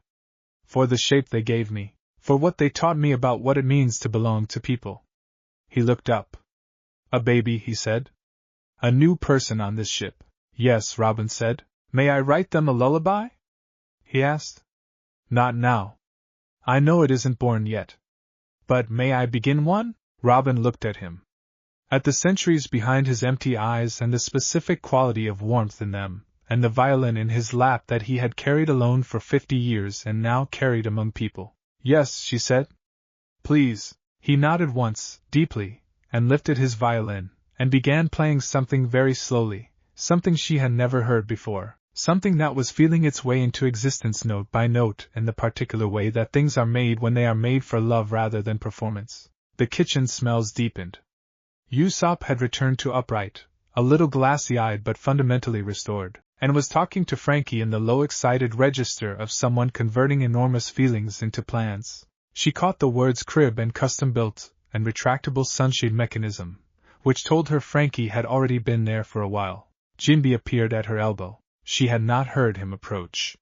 For the shape they gave me, for what they taught me about what it means to belong to people." He looked up. "A baby," he said. "A new person on this ship." "Yes," Robin said. "May I write them a lullaby?" he asked. "Not now. I know it isn't born yet. But may I begin one?" Robin looked at him. At the centuries behind his empty eyes and the specific quality of warmth in them, and the violin in his lap that he had carried alone for 50 years and now carried among people. "Yes," she said. "Please." He nodded once, deeply, and lifted his violin, and began playing something very slowly, something she had never heard before, something that was feeling its way into existence note by note in the particular way that things are made when they are made for love rather than performance. The kitchen smells deepened. Usopp had returned to upright, a little glassy-eyed but fundamentally restored, and was talking to Frankie in the low excited register of someone converting enormous feelings into plans. She caught the words crib and custom-built and retractable sunshade mechanism, which told her Frankie had already been there for a while. Jinbe appeared at her elbow. She had not heard him approach.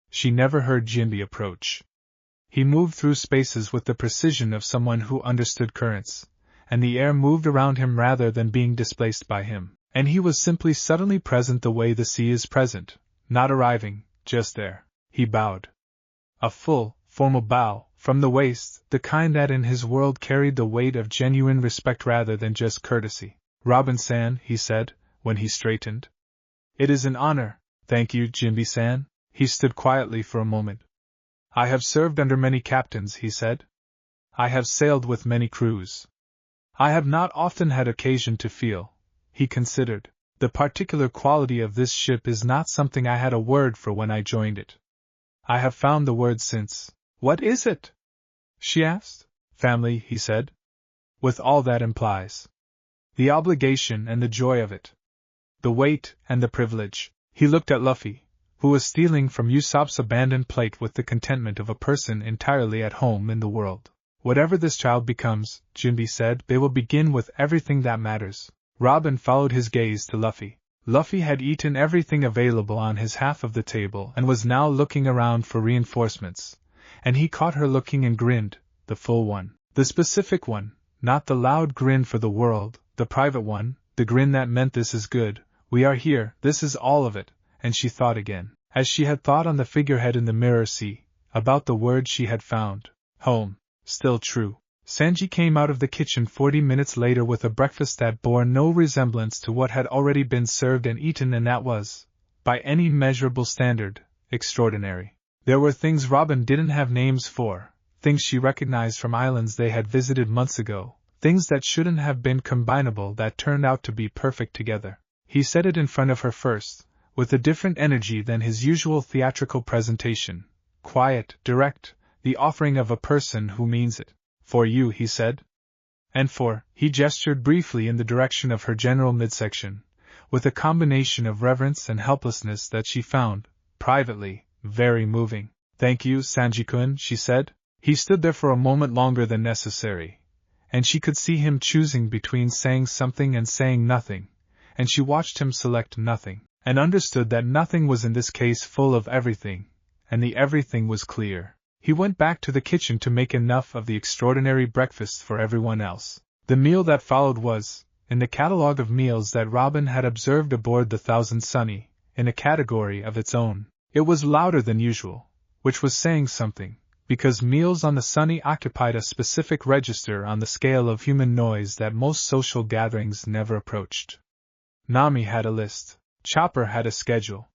She never heard Jinbe approach. He moved through spaces with the precision of someone who understood currents, and the air moved around him rather than being displaced by him, and he was simply suddenly present the way the sea is present, not arriving, just there. He bowed. A full, formal bow, from the waist, the kind that in his world carried the weight of genuine respect rather than just courtesy. "Robin-san," he said, when he straightened. "It is an honor." "Thank you, Jinbe-san." He stood quietly for a moment. "I have served under many captains," he said. "I have sailed with many crews. I have not often had occasion to feel," he considered, "the particular quality of this ship is not something I had a word for when I joined it. I have found the word since." "What is it?" she asked. "Family," he said. "With all that implies. The obligation and the joy of it. The weight and the privilege." He looked at Luffy, who was stealing from Usopp's abandoned plate with the contentment of a person entirely at home in the world. "Whatever this child becomes," Jinbe said, "they will begin with everything that matters." Robin followed his gaze to Luffy. Luffy had eaten everything available on his half of the table and was now looking around for reinforcements, and he caught her looking and grinned, the full one, the specific one, not the loud grin for the world, the private one, the grin that meant this is good, we are here, this is all of it, and she thought again, as she had thought on the figurehead in the mirror sea, about the word she had found, home. Still true. Sanji came out of the kitchen 40 minutes later with a breakfast that bore no resemblance to what had already been served and eaten, and that was, by any measurable standard, extraordinary. There were things Robin didn't have names for, things she recognized from islands they had visited months ago, things that shouldn't have been combinable that turned out to be perfect together. He set it in front of her first, with a different energy than his usual theatrical presentation, quiet, direct, the offering of a person who means it. "For you," he said. And he gestured briefly in the direction of her general midsection, with a combination of reverence and helplessness that she found, privately, very moving. Thank you, Sanji-kun, she said. He stood there for a moment longer than necessary, and she could see him choosing between saying something and saying nothing, and she watched him select nothing, and understood that nothing was in this case full of everything, and the everything was clear. He went back to the kitchen to make enough of the extraordinary breakfast for everyone else. The meal that followed was, in the catalogue of meals that Robin had observed aboard the Thousand Sunny, in a category of its own. It was louder than usual, which was saying something, because meals on the Sunny occupied a specific register on the scale of human noise that most social gatherings never approached. Nami had a list. Chopper had a schedule.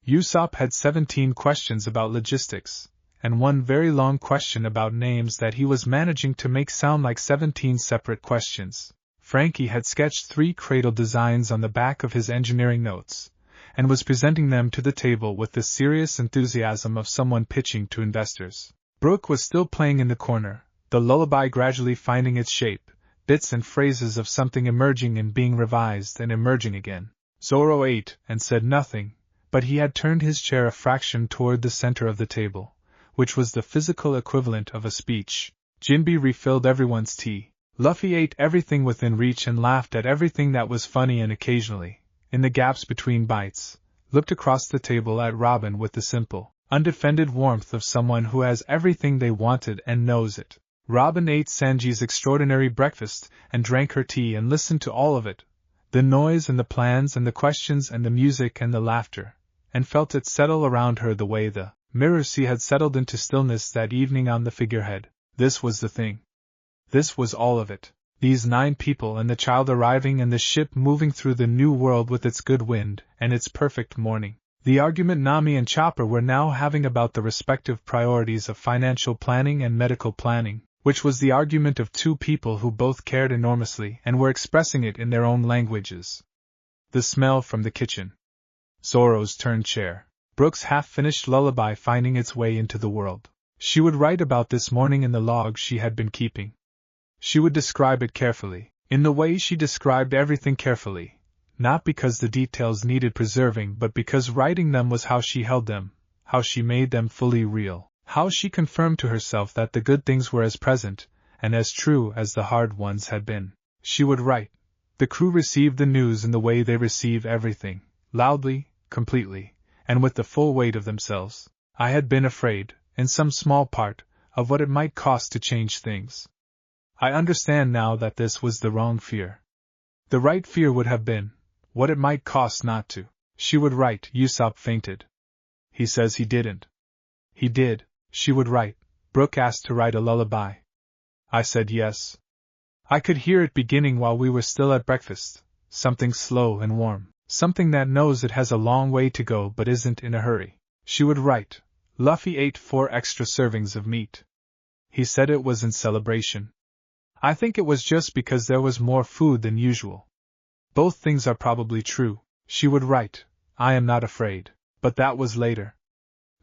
Usopp had 17 questions about logistics, and one very long question about names that he was managing to make sound like 17 separate questions. Frankie had sketched 3 cradle designs on the back of his engineering notes, and was presenting them to the table with the serious enthusiasm of someone pitching to investors. Brooke was still playing in the corner, the lullaby gradually finding its shape, bits and phrases of something emerging and being revised and emerging again. Zoro ate and said nothing, but he had turned his chair a fraction toward the center of the table, which was the physical equivalent of a speech. Jinbe refilled everyone's tea. Luffy ate everything within reach and laughed at everything that was funny and occasionally, in the gaps between bites, looked across the table at Robin with the simple, undefended warmth of someone who has everything they wanted and knows it. Robin ate Sanji's extraordinary breakfast and drank her tea and listened to all of it, the noise and the plans and the questions and the music and the laughter, and felt it settle around her the way the mirror sea had settled into stillness that evening on the figurehead. This was the thing. This was all of it. These 9 people and the child arriving and the ship moving through the new world with its good wind and its perfect morning. The argument Nami and Chopper were now having about the respective priorities of financial planning and medical planning, which was the argument of 2 people who both cared enormously and were expressing it in their own languages. The smell from the kitchen. Zoro's turned chair. Brooke's half-finished lullaby finding its way into the world. She would write about this morning in the log she had been keeping. She would describe it carefully, in the way she described everything carefully, not because the details needed preserving but because writing them was how she held them, how she made them fully real, how she confirmed to herself that the good things were as present and as true as the hard ones had been. She would write. The crew received the news in the way they receive everything, loudly, completely, and with the full weight of themselves. I had been afraid, in some small part, of what it might cost to change things. I understand now that this was the wrong fear. The right fear would have been, what it might cost not to. She would write. Usopp fainted. He says he didn't. He did, she would write. Brooke asked to write a lullaby. I said yes. I could hear it beginning while we were still at breakfast, something slow and warm, something that knows it has a long way to go but isn't in a hurry. She would write. Luffy ate 4 extra servings of meat. He said it was in celebration. I think it was just because there was more food than usual. Both things are probably true. She would write. I am not afraid. But that was later.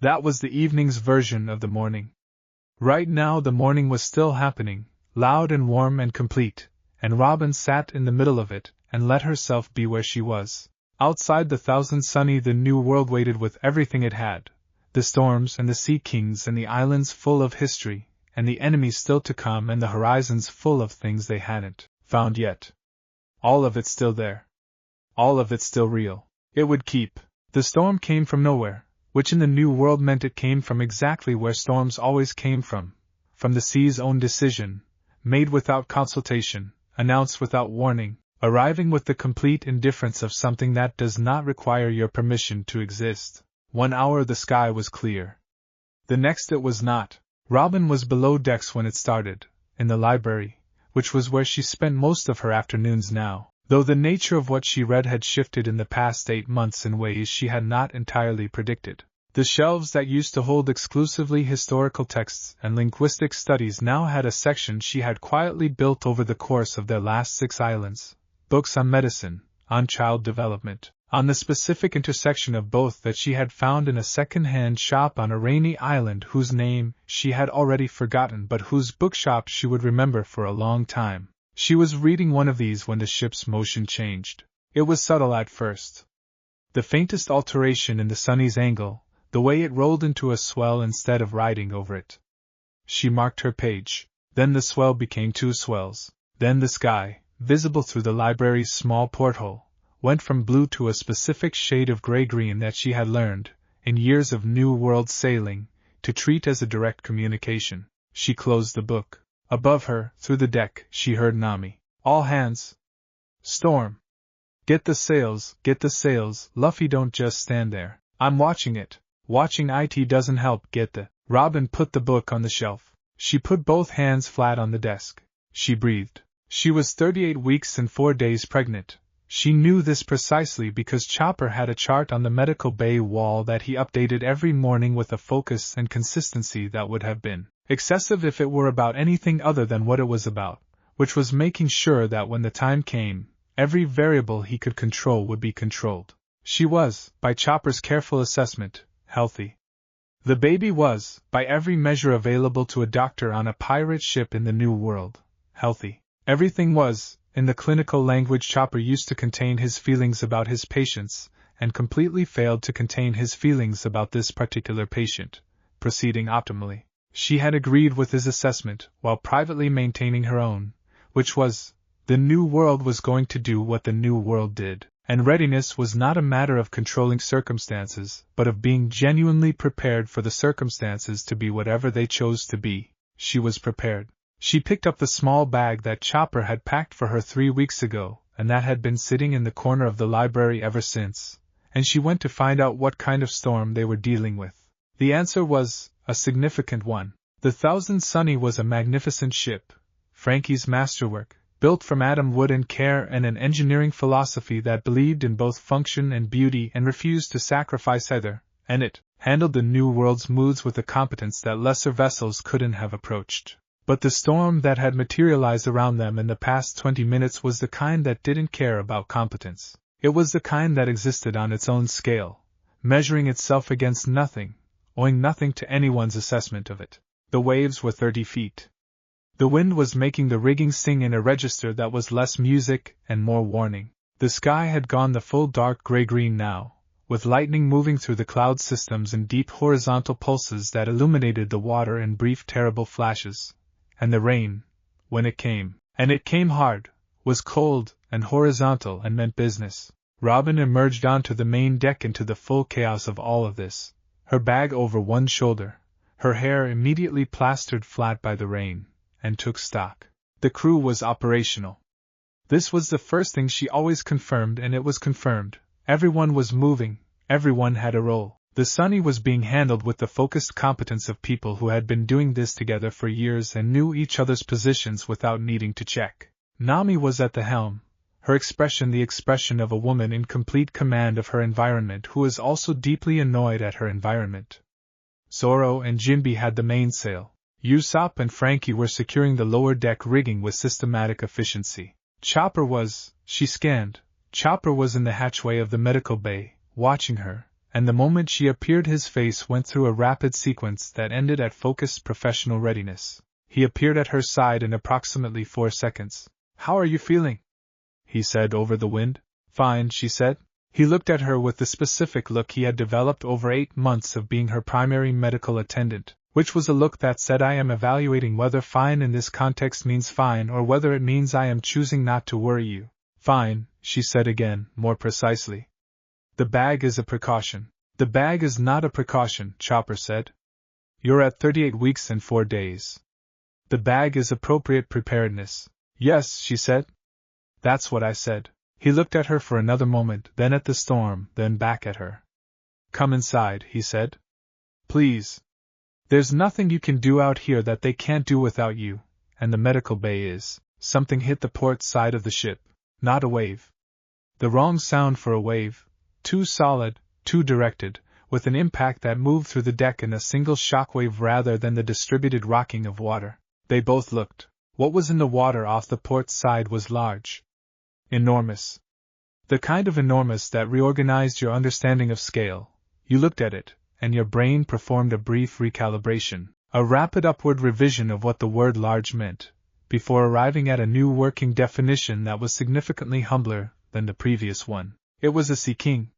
That was the evening's version of the morning. Right now the morning was still happening, loud and warm and complete, and Robin sat in the middle of it and let herself be where she was. Outside the Thousand Sunny the new world waited with everything it had, the storms and the sea kings and the islands full of history, and the enemies still to come and the horizons full of things they hadn't found yet. All of it still there. All of it still real. It would keep. The storm came from nowhere, which in the new world meant it came from exactly where storms always came from the sea's own decision, made without consultation, announced without warning, arriving with the complete indifference of something that does not require your permission to exist. 1 hour the sky was clear. The next it was not. Robin was below decks when it started, in the library, which was where she spent most of her afternoons now, though the nature of what she read had shifted in the past 8 months in ways she had not entirely predicted. The shelves that used to hold exclusively historical texts and linguistic studies now had a section she had quietly built over the course of their last 6 islands, books on medicine, on child development, on the specific intersection of both that she had found in a second-hand shop on a rainy island whose name she had already forgotten but whose bookshop she would remember for a long time. She was reading one of these when the ship's motion changed. It was subtle at first. The faintest alteration in the sunny's angle, the way it rolled into a swell instead of riding over it. She marked her page. Then the swell became 2 swells. Then the sky, visible through the library's small porthole, went from blue to a specific shade of gray-green that she had learned, in years of New World sailing, to treat as a direct communication. She closed the book. Above her, through the deck, she heard Nami. All hands. Storm. Get the sails, Luffy, don't just stand there. I'm watching it. Watching it doesn't help, get the... Robin put the book on the shelf. She put both hands flat on the desk. She breathed. She was 38 weeks and 4 days pregnant. She knew this precisely because Chopper had a chart on the medical bay wall that he updated every morning with a focus and consistency that would have been excessive if it were about anything other than what it was about, which was making sure that when the time came, every variable he could control would be controlled. She was, by Chopper's careful assessment, healthy. The baby was, by every measure available to a doctor on a pirate ship in the New World, healthy. Everything was, in the clinical language Chopper used to contain his feelings about his patients, and completely failed to contain his feelings about this particular patient, proceeding optimally. She had agreed with his assessment, while privately maintaining her own, which was, the New World was going to do what the New World did, and readiness was not a matter of controlling circumstances, but of being genuinely prepared for the circumstances to be whatever they chose to be. She was prepared. She picked up the small bag that Chopper had packed for her 3 weeks ago, and that had been sitting in the corner of the library ever since, and she went to find out what kind of storm they were dealing with. The answer was a significant one. The Thousand Sunny was a magnificent ship, Frankie's masterwork, built from atom wood and care and an engineering philosophy that believed in both function and beauty and refused to sacrifice either, and it handled the New World's moods with a competence that lesser vessels couldn't have approached. But the storm that had materialized around them in the past 20 minutes was the kind that didn't care about competence. It was the kind that existed on its own scale, measuring itself against nothing, owing nothing to anyone's assessment of it. The waves were 30 feet. The wind was making the rigging sing in a register that was less music and more warning. The sky had gone the full dark gray-green now, with lightning moving through the cloud systems in deep horizontal pulses that illuminated the water in brief terrible flashes. And the rain, when it came, and it came hard, was cold and horizontal and meant business. Robin emerged onto the main deck into the full chaos of all of this, her bag over one shoulder, her hair immediately plastered flat by the rain, and took stock. The crew was operational. This was the first thing she always confirmed, and it was confirmed. Everyone was moving, everyone had a role. The Sunny was being handled with the focused competence of people who had been doing this together for years and knew each other's positions without needing to check. Nami was at the helm, her expression the expression of a woman in complete command of her environment who is also deeply annoyed at her environment. Zoro and Jinbe had the mainsail. Usopp and Frankie were securing the lower deck rigging with systematic efficiency. Chopper was, she scanned, Chopper was in the hatchway of the medical bay, watching her. And the moment she appeared his face went through a rapid sequence that ended at focused professional readiness. He appeared at her side in approximately 4 seconds. "How are you feeling?" he said over the wind. "Fine," she said. He looked at her with the specific look he had developed over 8 months of being her primary medical attendant, which was a look that said, "I am evaluating whether fine in this context means fine or whether it means I am choosing not to worry you." "Fine," she said again, more precisely. "The bag is a precaution." "The bag is not a precaution," Chopper said. "You're at 38 weeks and 4 days. The bag is appropriate preparedness." "Yes," she said. "That's what I said." He looked at her for another moment, then at the storm, then back at her. "Come inside," he said. "Please. There's nothing you can do out here that they can't do without you, and the medical bay is..." Something hit the port side of the ship. Not a wave. The wrong sound for a wave. Too solid, too directed, with an impact that moved through the deck in a single shockwave rather than the distributed rocking of water. They both looked. What was in the water off the port side was large. Enormous. The kind of enormous that reorganized your understanding of scale. You looked at it, and your brain performed a brief recalibration, a rapid upward revision of what the word large meant, before arriving at a new working definition that was significantly humbler than the previous one. It was a sea king.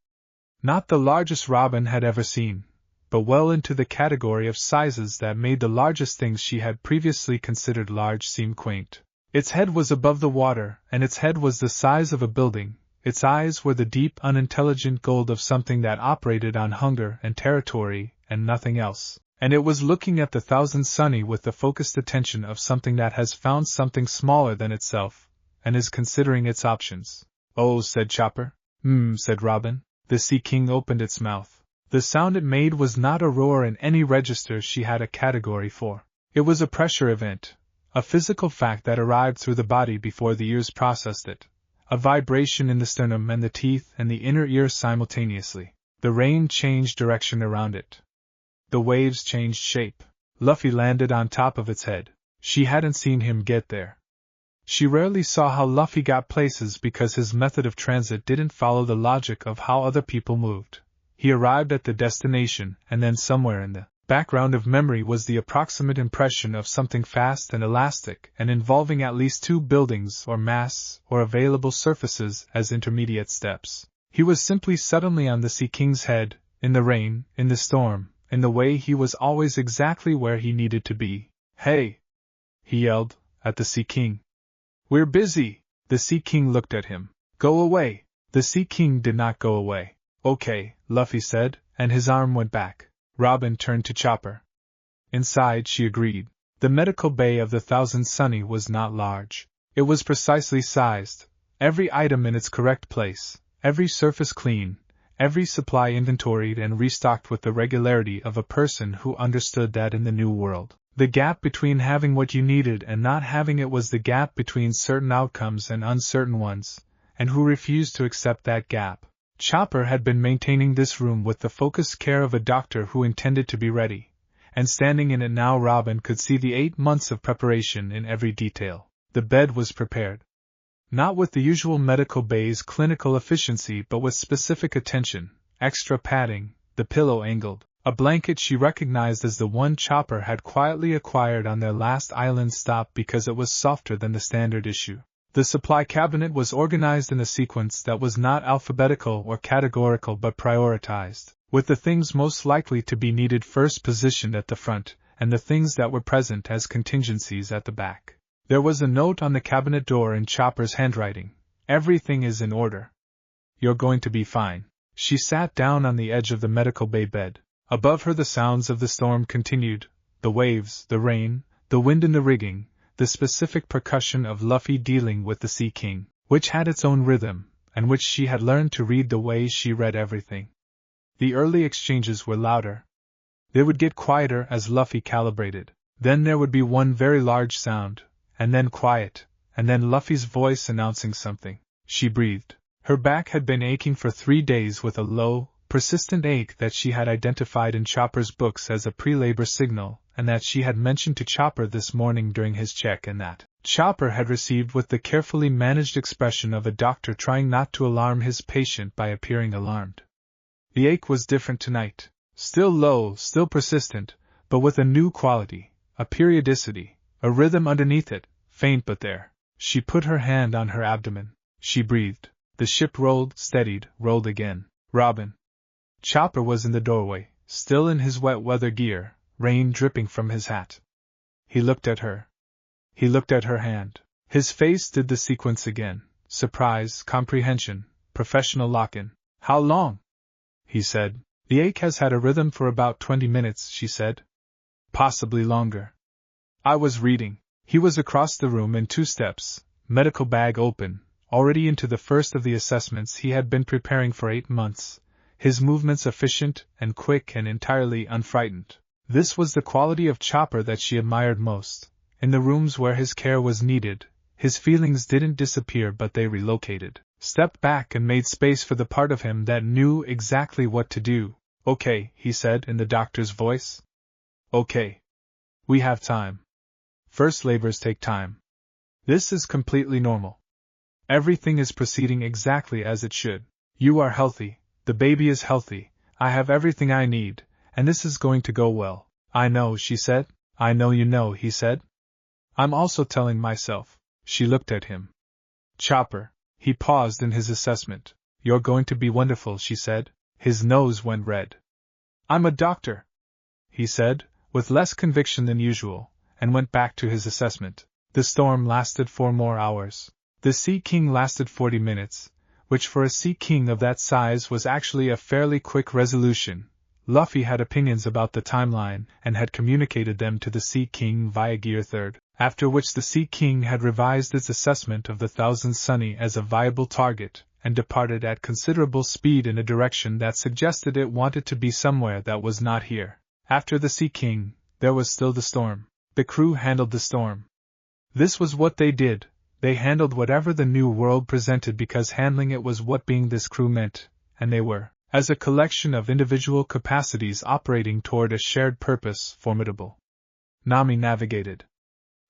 Not the largest Robin had ever seen, but well into the category of sizes that made the largest things she had previously considered large seem quaint. Its head was above the water, and its head was the size of a building. Its eyes were the deep, unintelligent gold of something that operated on hunger and territory and nothing else, and it was looking at the thousand Sunny with the focused attention of something that has found something smaller than itself, and is considering its options. "Oh," said Chopper. Said Robin. The Sea King opened its mouth. The sound it made was not a roar in any register she had a category for. It was a pressure event, a physical fact that arrived through the body before the ears processed it, a vibration in the sternum and the teeth and the inner ear simultaneously. The rain changed direction around it. The waves changed shape. Luffy landed on top of its head. She hadn't seen him get there. She rarely saw how Luffy got places because his method of transit didn't follow the logic of how other people moved. He arrived at the destination, and then somewhere in the background of memory was the approximate impression of something fast and elastic and involving at least two buildings or masts or available surfaces as intermediate steps. He was simply suddenly on the Sea King's head, in the rain, in the storm, in the way he was always exactly where he needed to be. "Hey!" he yelled, at the Sea King. "We're busy!" The Sea King looked at him. "Go away!" The Sea King did not go away. "Okay," Luffy said, and his arm went back. Robin turned to Chopper. "Inside," she agreed. The medical bay of the Thousand Sunny was not large. It was precisely sized, every item in its correct place, every surface clean, every supply inventoried and restocked with the regularity of a person who understood that in the New World, the gap between having what you needed and not having it was the gap between certain outcomes and uncertain ones, and who refused to accept that gap. Chopper had been maintaining this room with the focused care of a doctor who intended to be ready, and standing in it now Robin could see the 8 months of preparation in every detail. The bed was prepared. Not with the usual medical bay's clinical efficiency but with specific attention, extra padding, the pillow angled, a blanket she recognized as the one Chopper had quietly acquired on their last island stop because it was softer than the standard issue. The supply cabinet was organized in a sequence that was not alphabetical or categorical but prioritized, with the things most likely to be needed first positioned at the front, and the things that were present as contingencies at the back. There was a note on the cabinet door in Chopper's handwriting. "Everything is in order. You're going to be fine." She sat down on the edge of the medical bay bed. Above her the sounds of the storm continued, the waves, the rain, the wind in the rigging, the specific percussion of Luffy dealing with the Sea King, which had its own rhythm, and which she had learned to read the way she read everything. The early exchanges were louder. They would get quieter as Luffy calibrated. Then there would be one very large sound, and then quiet, and then Luffy's voice announcing something. She breathed. Her back had been aching for 3 days with a low, persistent ache that she had identified in Chopper's books as a pre-labor signal, and that she had mentioned to Chopper this morning during his check, and that Chopper had received with the carefully managed expression of a doctor trying not to alarm his patient by appearing alarmed. The ache was different tonight. Still low, still persistent, but with a new quality, a periodicity, a rhythm underneath it, faint but there. She put her hand on her abdomen. She breathed. The ship rolled, steadied, rolled again. "Robin." Chopper was in the doorway, still in his wet weather gear, rain dripping from his hat. He looked at her. He looked at her hand. His face did the sequence again. Surprise, comprehension, professional lock-in. "How long?" he said. "The ache has had a rhythm for about 20 minutes, she said. "Possibly longer." "I was reading." He was across the room in 2 steps, medical bag open, already into the first of the assessments he had been preparing for 8 months, his movements efficient and quick and entirely unfrightened. This was the quality of Chopper that she admired most. In the rooms where his care was needed, his feelings didn't disappear but they relocated, stepped back and made space for the part of him that knew exactly what to do. "Okay," he said in the doctor's voice. "Okay. We have time. First labors take time. This is completely normal. Everything is proceeding exactly as it should. You are healthy, the baby is healthy, I have everything I need, and this is going to go well." "I know," she said. "I know you know," he said. I'm also telling myself. She looked at him. Chopper. He paused in his assessment. You're going to be wonderful, she said. His nose went red. I'm a doctor, he said, with less conviction than usual, and went back to his assessment. The storm lasted 4 more hours. The Sea King lasted 40 minutes, which for a Sea King of that size was actually a fairly quick resolution. Luffy had opinions about the timeline and had communicated them to the Sea King via Gear 3rd, after which the Sea King had revised its assessment of the Thousand Sunny as a viable target, and departed at considerable speed in a direction that suggested it wanted to be somewhere that was not here. After the Sea King, there was still the storm. The crew handled the storm. This was what they did. They handled whatever the new world presented because handling it was what being this crew meant, and they were, as a collection of individual capacities operating toward a shared purpose, formidable. Nami navigated.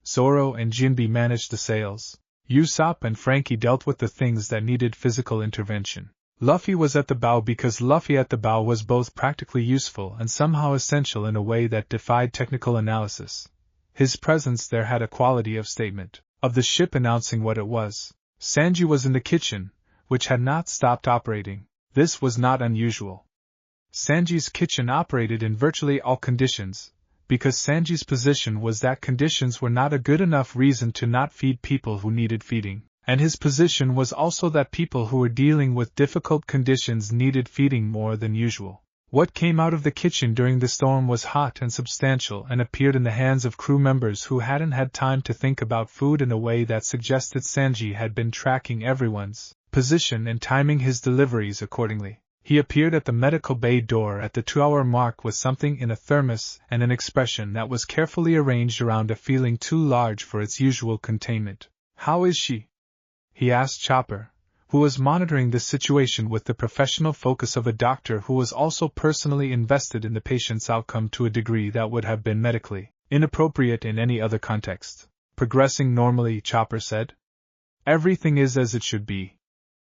Zoro and Jinbe managed the sails. Usopp and Frankie dealt with the things that needed physical intervention. Luffy was at the bow because Luffy at the bow was both practically useful and somehow essential in a way that defied technical analysis. His presence there had a quality of statement, of the ship announcing what it was. Sanji was in the kitchen, which had not stopped operating. This was not unusual. Sanji's kitchen operated in virtually all conditions, because Sanji's position was that conditions were not a good enough reason to not feed people who needed feeding, and his position was also that people who were dealing with difficult conditions needed feeding more than usual. What came out of the kitchen during the storm was hot and substantial and appeared in the hands of crew members who hadn't had time to think about food in a way that suggested Sanji had been tracking everyone's position and timing his deliveries accordingly. He appeared at the medical bay door at the 2-hour mark with something in a thermos and an expression that was carefully arranged around a feeling too large for its usual containment. How is she? He asked Chopper, who was monitoring the situation with the professional focus of a doctor who was also personally invested in the patient's outcome to a degree that would have been medically inappropriate in any other context. Progressing normally, Chopper said. Everything is as it should be.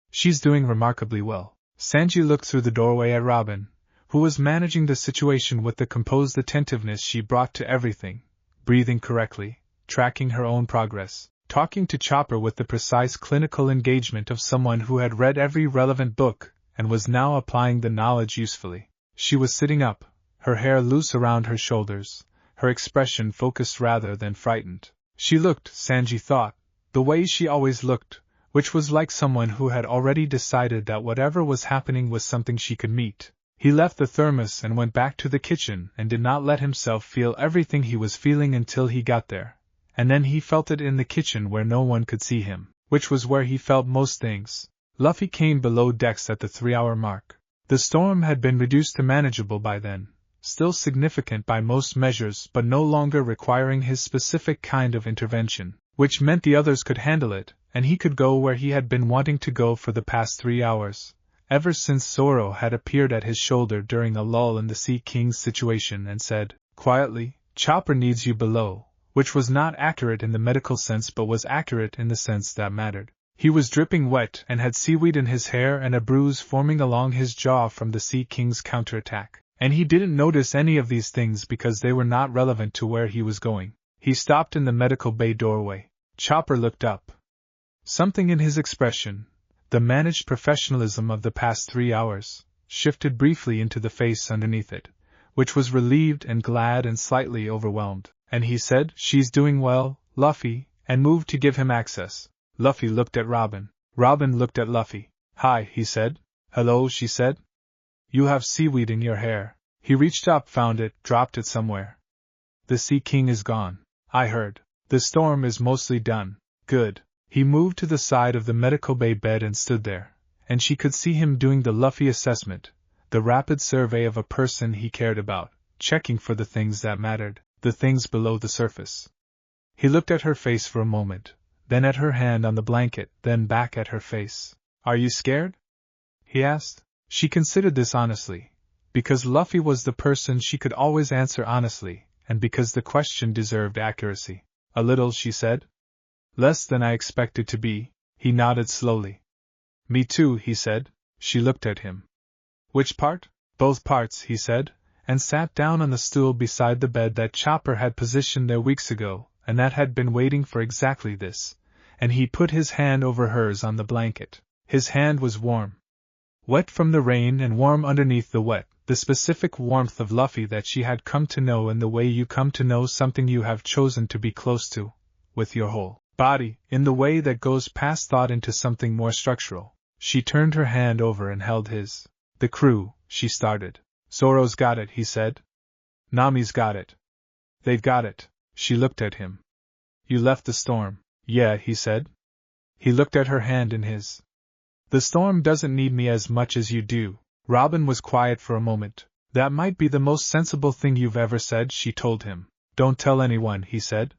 She's doing remarkably well. Sanji looked through the doorway at Robin, who was managing the situation with the composed attentiveness she brought to everything, breathing correctly, tracking her own progress, talking to Chopper with the precise clinical engagement of someone who had read every relevant book and was now applying the knowledge usefully. She was sitting up, her hair loose around her shoulders, her expression focused rather than frightened. She looked, Sanji thought, the way she always looked, which was like someone who had already decided that whatever was happening was something she could meet. He left the thermos and went back to the kitchen and did not let himself feel everything he was feeling until he got there, and then he felt it in the kitchen where no one could see him, which was where he felt most things. Luffy came below decks at the 3-hour mark. The storm had been reduced to manageable by then, still significant by most measures but no longer requiring his specific kind of intervention, which meant the others could handle it, and he could go where he had been wanting to go for the past 3 hours, ever since Zoro had appeared at his shoulder during a lull in the Sea King's situation and said, quietly, Chopper needs you below, which was not accurate in the medical sense but was accurate in the sense that mattered. He was dripping wet and had seaweed in his hair and a bruise forming along his jaw from the Sea King's counterattack, and he didn't notice any of these things because they were not relevant to where he was going. He stopped in the medical bay doorway. Chopper looked up. Something in his expression, the managed professionalism of the past 3 hours, shifted briefly into the face underneath it, which was relieved and glad and slightly overwhelmed, and he said, She's doing well, Luffy, and moved to give him access. Luffy looked at Robin. Robin looked at Luffy. Hi, he said. Hello, she said. You have seaweed in your hair. He reached up, found it, dropped it somewhere. The Sea King is gone. I heard. The storm is mostly done. Good. He moved to the side of the medical bay bed and stood there, and she could see him doing the Luffy assessment, the rapid survey of a person he cared about, checking for the things that mattered, the things below the surface. He looked at her face for a moment, then at her hand on the blanket, then back at her face. Are you scared? He asked. She considered this honestly, because Luffy was the person she could always answer honestly, and because the question deserved accuracy. A little, she said. Less than I expected to be. He nodded slowly. Me too, he said. She looked at him. Which part? Both parts, he said, and sat down on the stool beside the bed that Chopper had positioned there weeks ago, and that had been waiting for exactly this, and he put his hand over hers on the blanket. His hand was warm. Wet from the rain and warm underneath the wet, the specific warmth of Luffy that she had come to know in the way you come to know something you have chosen to be close to, with your whole body, in the way that goes past thought into something more structural. She turned her hand over and held his. The crew, she started. Zoro's got it, he said. Nami's got it. They've got it. She looked at him. You left the storm. Yeah, he said. He looked at her hand in his. The storm doesn't need me as much as you do. Robin was quiet for a moment. That might be the most sensible thing you've ever said, she told him. Don't tell anyone, he said.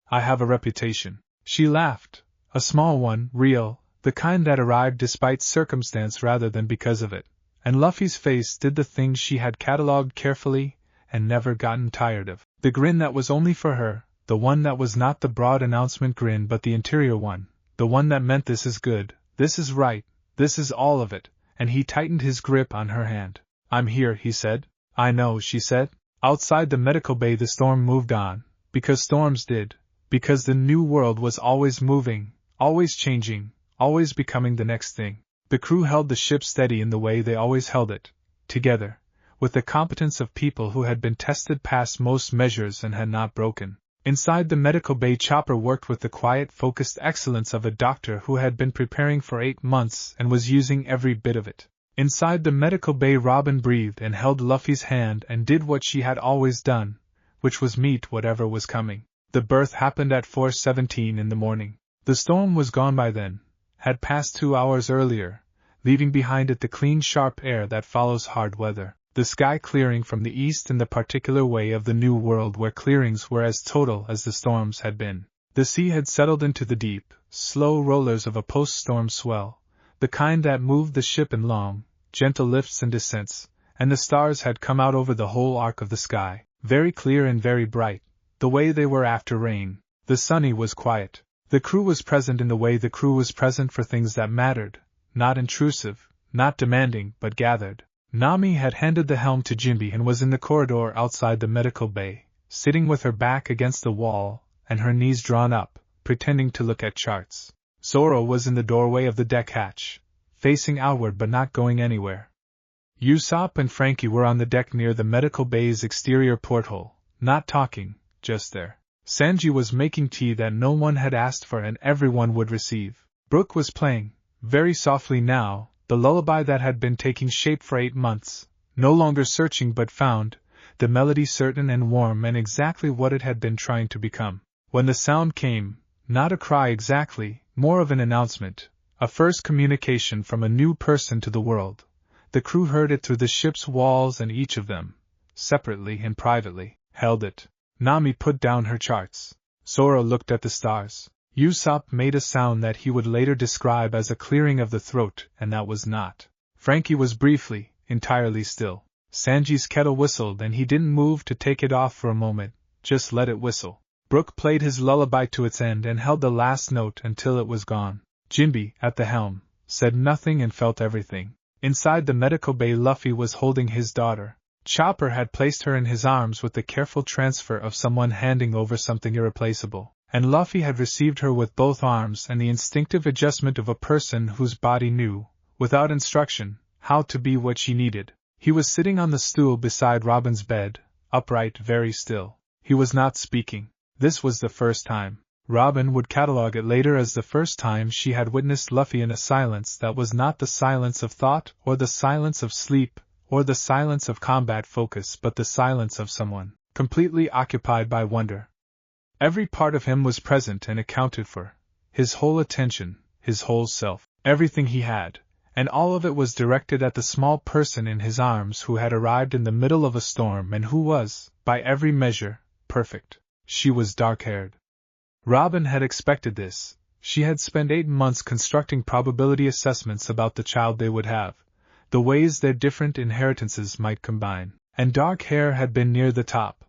I have a reputation. She laughed. A small one, real, the kind that arrived despite circumstance rather than because of it. And Luffy's face did the thing she had catalogued carefully and never gotten tired of. The grin that was only for her, the one that was not the broad announcement grin but the interior one, the one that meant this is good, this is right, this is all of it, and he tightened his grip on her hand. I'm here, he said. I know, she said. Outside the medical bay the storm moved on, because storms did, because the new world was always moving, always changing, always becoming the next thing. The crew held the ship steady in the way they always held it, together, with the competence of people who had been tested past most measures and had not broken. Inside the medical bay Chopper worked with the quiet, focused excellence of a doctor who had been preparing for 8 months and was using every bit of it. Inside the medical bay Robin breathed and held Luffy's hand and did what she had always done, which was meet whatever was coming. The birth happened at 4:17 in the morning. The storm was gone by then, had passed 2 hours earlier, leaving behind it the clean sharp air that follows hard weather, the sky clearing from the east in the particular way of the new world where clearings were as total as the storms had been. The sea had settled into the deep, slow rollers of a post-storm swell, the kind that moved the ship in long, gentle lifts and descents, and the stars had come out over the whole arc of the sky, very clear and very bright, the way they were after rain. The sunny was quiet. The crew was present in the way the crew was present for things that mattered, not intrusive, not demanding, but gathered. Nami had handed the helm to Jinbe and was in the corridor outside the medical bay, sitting with her back against the wall, and her knees drawn up, pretending to look at charts. Zoro was in the doorway of the deck hatch, facing outward but not going anywhere. Usopp and Frankie were on the deck near the medical bay's exterior porthole, not talking, just there. Sanji was making tea that no one had asked for and everyone would receive. Brook was playing, very softly now, the lullaby that had been taking shape for 8 months, no longer searching but found, the melody certain and warm and exactly what it had been trying to become. When the sound came, not a cry exactly, more of an announcement, a first communication from a new person to the world. The crew heard it through the ship's walls and each of them, separately and privately, held it. Nami put down her charts. Zoro looked at the stars. Usopp made a sound that he would later describe as a clearing of the throat, and that was not. Frankie was briefly, entirely still. Sanji's kettle whistled and he didn't move to take it off for a moment, just let it whistle. Brook played his lullaby to its end and held the last note until it was gone. Jinbe, at the helm, said nothing and felt everything. Inside the medical bay Luffy was holding his daughter. Chopper had placed her in his arms with the careful transfer of someone handing over something irreplaceable, and Luffy had received her with both arms and the instinctive adjustment of a person whose body knew, without instruction, how to be what she needed. He was sitting on the stool beside Robin's bed, upright, very still. He was not speaking. This was the first time. Robin would catalogue it later as the first time she had witnessed Luffy in a silence that was not the silence of thought or the silence of sleep, or the silence of combat focus but the silence of someone, completely occupied by wonder. Every part of him was present and accounted for, his whole attention, his whole self, everything he had, and all of it was directed at the small person in his arms who had arrived in the middle of a storm and who was, by every measure, perfect. She was dark-haired. Robin had expected this. She had spent 8 months constructing probability assessments about the child they would have, the ways their different inheritances might combine, and dark hair had been near the top.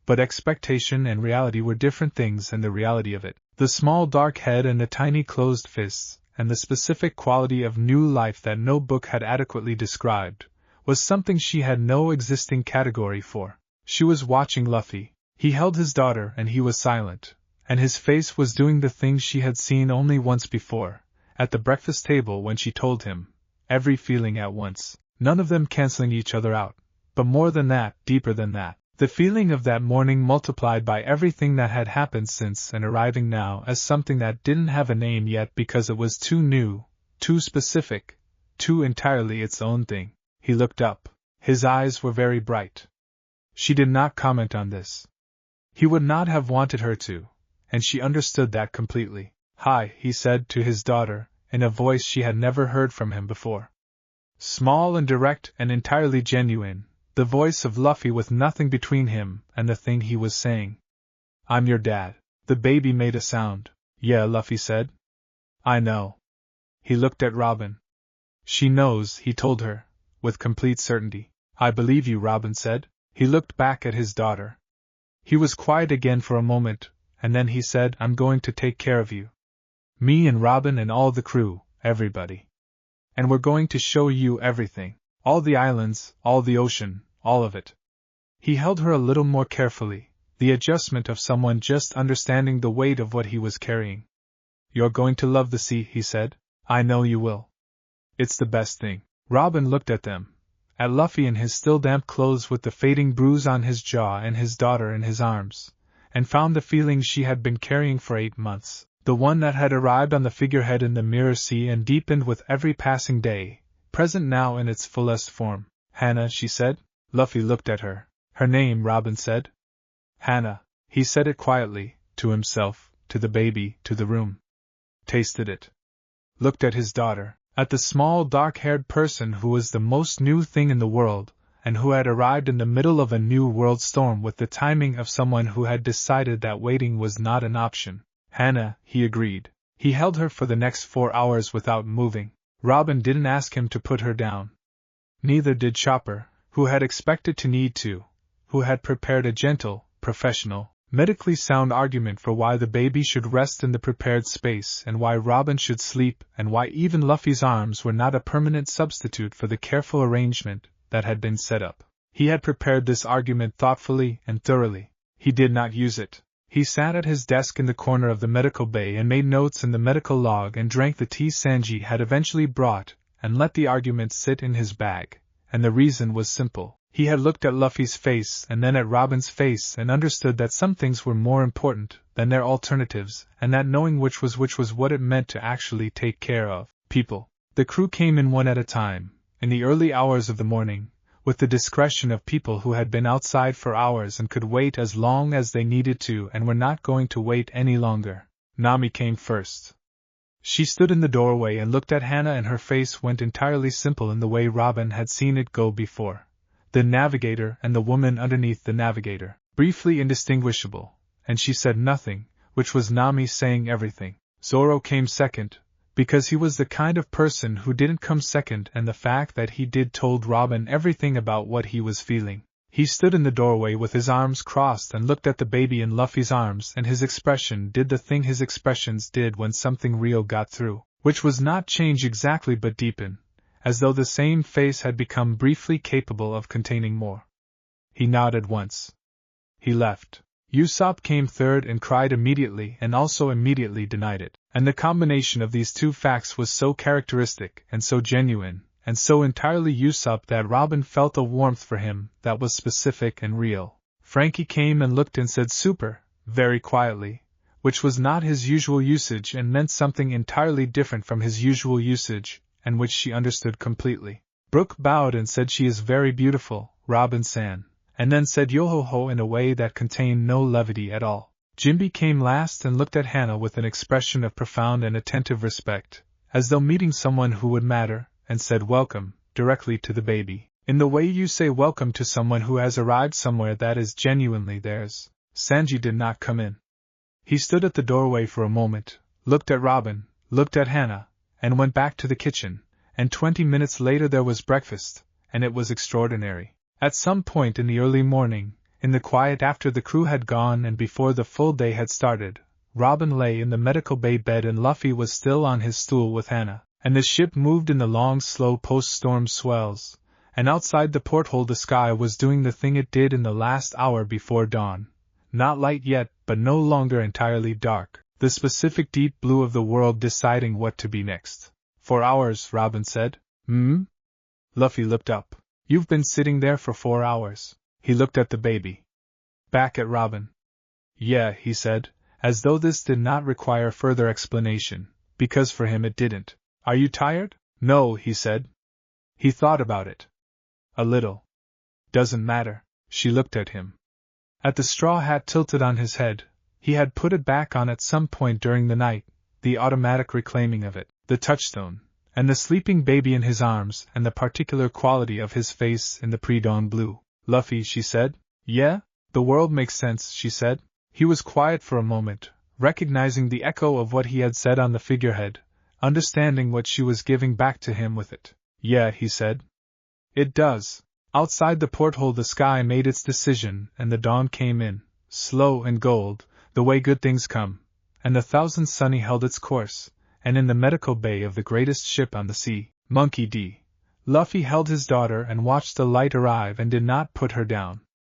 But expectation and reality were different things, and the reality of it, the small dark head and the tiny closed fists, and the specific quality of new life that no book had adequately described, was something she had no existing category for. She was watching Luffy. He held his daughter and he was silent, and his face was doing the thing she had seen only once before, at the breakfast table when she told him, every feeling at once, none of them canceling each other out, but more than that, deeper than that. The feeling of that morning multiplied by everything that had happened since and arriving now as something that didn't have a name yet because it was too new, too specific, too entirely its own thing. He looked up. His eyes were very bright. She did not comment on this. He would not have wanted her to, and she understood that completely. "Hi," he said to his daughter, in a voice she had never heard from him before. Small and direct and entirely genuine, the voice of Luffy with nothing between him and the thing he was saying. "I'm your dad." The baby made a sound. "Yeah," Luffy said. "I know." He looked at Robin. "She knows," he told her, with complete certainty. "I believe you," Robin said. He looked back at his daughter. He was quiet again for a moment, and then he said, "I'm going to take care of you. Me and Robin and all the crew, everybody. And we're going to show you everything. All the islands, all the ocean, all of it." He held her a little more carefully, the adjustment of someone just understanding the weight of what he was carrying. "You're going to love the sea," he said. "I know you will. It's the best thing." Robin looked at them, at Luffy in his still damp clothes with the fading bruise on his jaw and his daughter in his arms, and found the feeling she had been carrying for 8 months, the one that had arrived on the figurehead in the Mirror Sea and deepened with every passing day, present now in its fullest form. "Hannah," she said. Luffy looked at her. "Her name," Robin said. "Hannah." He said it quietly, to himself, to the baby, to the room. Tasted it. Looked at his daughter, at the small dark-haired person who was the most new thing in the world, and who had arrived in the middle of a new world storm with the timing of someone who had decided that waiting was not an option. "Hannah," he agreed. He held her for the next 4 hours without moving. Robin didn't ask him to put her down. Neither did Chopper, who had expected to need to, who had prepared a gentle, professional, medically sound argument for why the baby should rest in the prepared space and why Robin should sleep and why even Luffy's arms were not a permanent substitute for the careful arrangement that had been set up. He had prepared this argument thoughtfully and thoroughly. He did not use it. He sat at his desk in the corner of the medical bay and made notes in the medical log and drank the tea Sanji had eventually brought and let the argument sit in his bag, and the reason was simple. He had looked at Luffy's face and then at Robin's face and understood that some things were more important than their alternatives, and that knowing which was what it meant to actually take care of people. The crew came in one at a time, in the early hours of the morning, with the discretion of people who had been outside for hours and could wait as long as they needed to and were not going to wait any longer. Nami came first. She stood in the doorway and looked at Hannah, and her face went entirely simple in the way Robin had seen it go before. The navigator and the woman underneath the navigator, briefly indistinguishable, and she said nothing, which was Nami saying everything. Zoro came second, because he was the kind of person who didn't come second, and the fact that he did told Robin everything about what he was feeling. He stood in the doorway with his arms crossed and looked at the baby in Luffy's arms, and his expression did the thing his expressions did when something real got through, which was not change exactly but deepen, as though the same face had become briefly capable of containing more. He nodded once. He left. Usopp came third and cried immediately and also immediately denied it, and the combination of these two facts was so characteristic and so genuine, and so entirely Usopp that Robin felt a warmth for him that was specific and real. Frankie came and looked and said super, very quietly, which was not his usual usage and meant something entirely different from his usual usage, and which she understood completely. Brooke bowed and said she is very beautiful, Robin-san, and then said yo-ho-ho in a way that contained no levity at all. Jinbe came last and looked at Hannah with an expression of profound and attentive respect, as though meeting someone who would matter, and said welcome, directly to the baby, in the way you say welcome to someone who has arrived somewhere that is genuinely theirs. Sanji did not come in. He stood at the doorway for a moment, looked at Robin, looked at Hannah, and went back to the kitchen, and 20 minutes later there was breakfast, and it was extraordinary. At some point in the early morning, in the quiet after the crew had gone and before the full day had started, Robin lay in the medical bay bed and Luffy was still on his stool with Hannah, and the ship moved in the long slow post-storm swells, and outside the porthole the sky was doing the thing it did in the last hour before dawn, Not light yet, but no longer entirely dark, the specific deep blue of the world deciding what to be next. 4 hours, Robin said. Luffy looked up. You've been sitting there for 4 hours. He looked at the baby. Back at Robin. Yeah, he said, as though this did not require further explanation, because for him it didn't. Are you tired? No, he said. He thought about it. A little. Doesn't matter. She looked at him. At the straw hat tilted on his head, he had put it back on at some point during the night, the automatic reclaiming of it, the touchstone, and the sleeping baby in his arms, and the particular quality of his face in the pre-dawn blue. Luffy, she said. Yeah? The world makes sense, she said. He was quiet for a moment, recognizing the echo of what he had said on the figurehead, understanding what she was giving back to him with it. Yeah, he said. It does. Outside the porthole the sky made its decision, and the dawn came in, slow and gold, the way good things come, and the Thousand Sunny held its course, and in the medical bay of the greatest ship on the sea, Monkey D., Luffy held his daughter and watched the light arrive and did not put her down.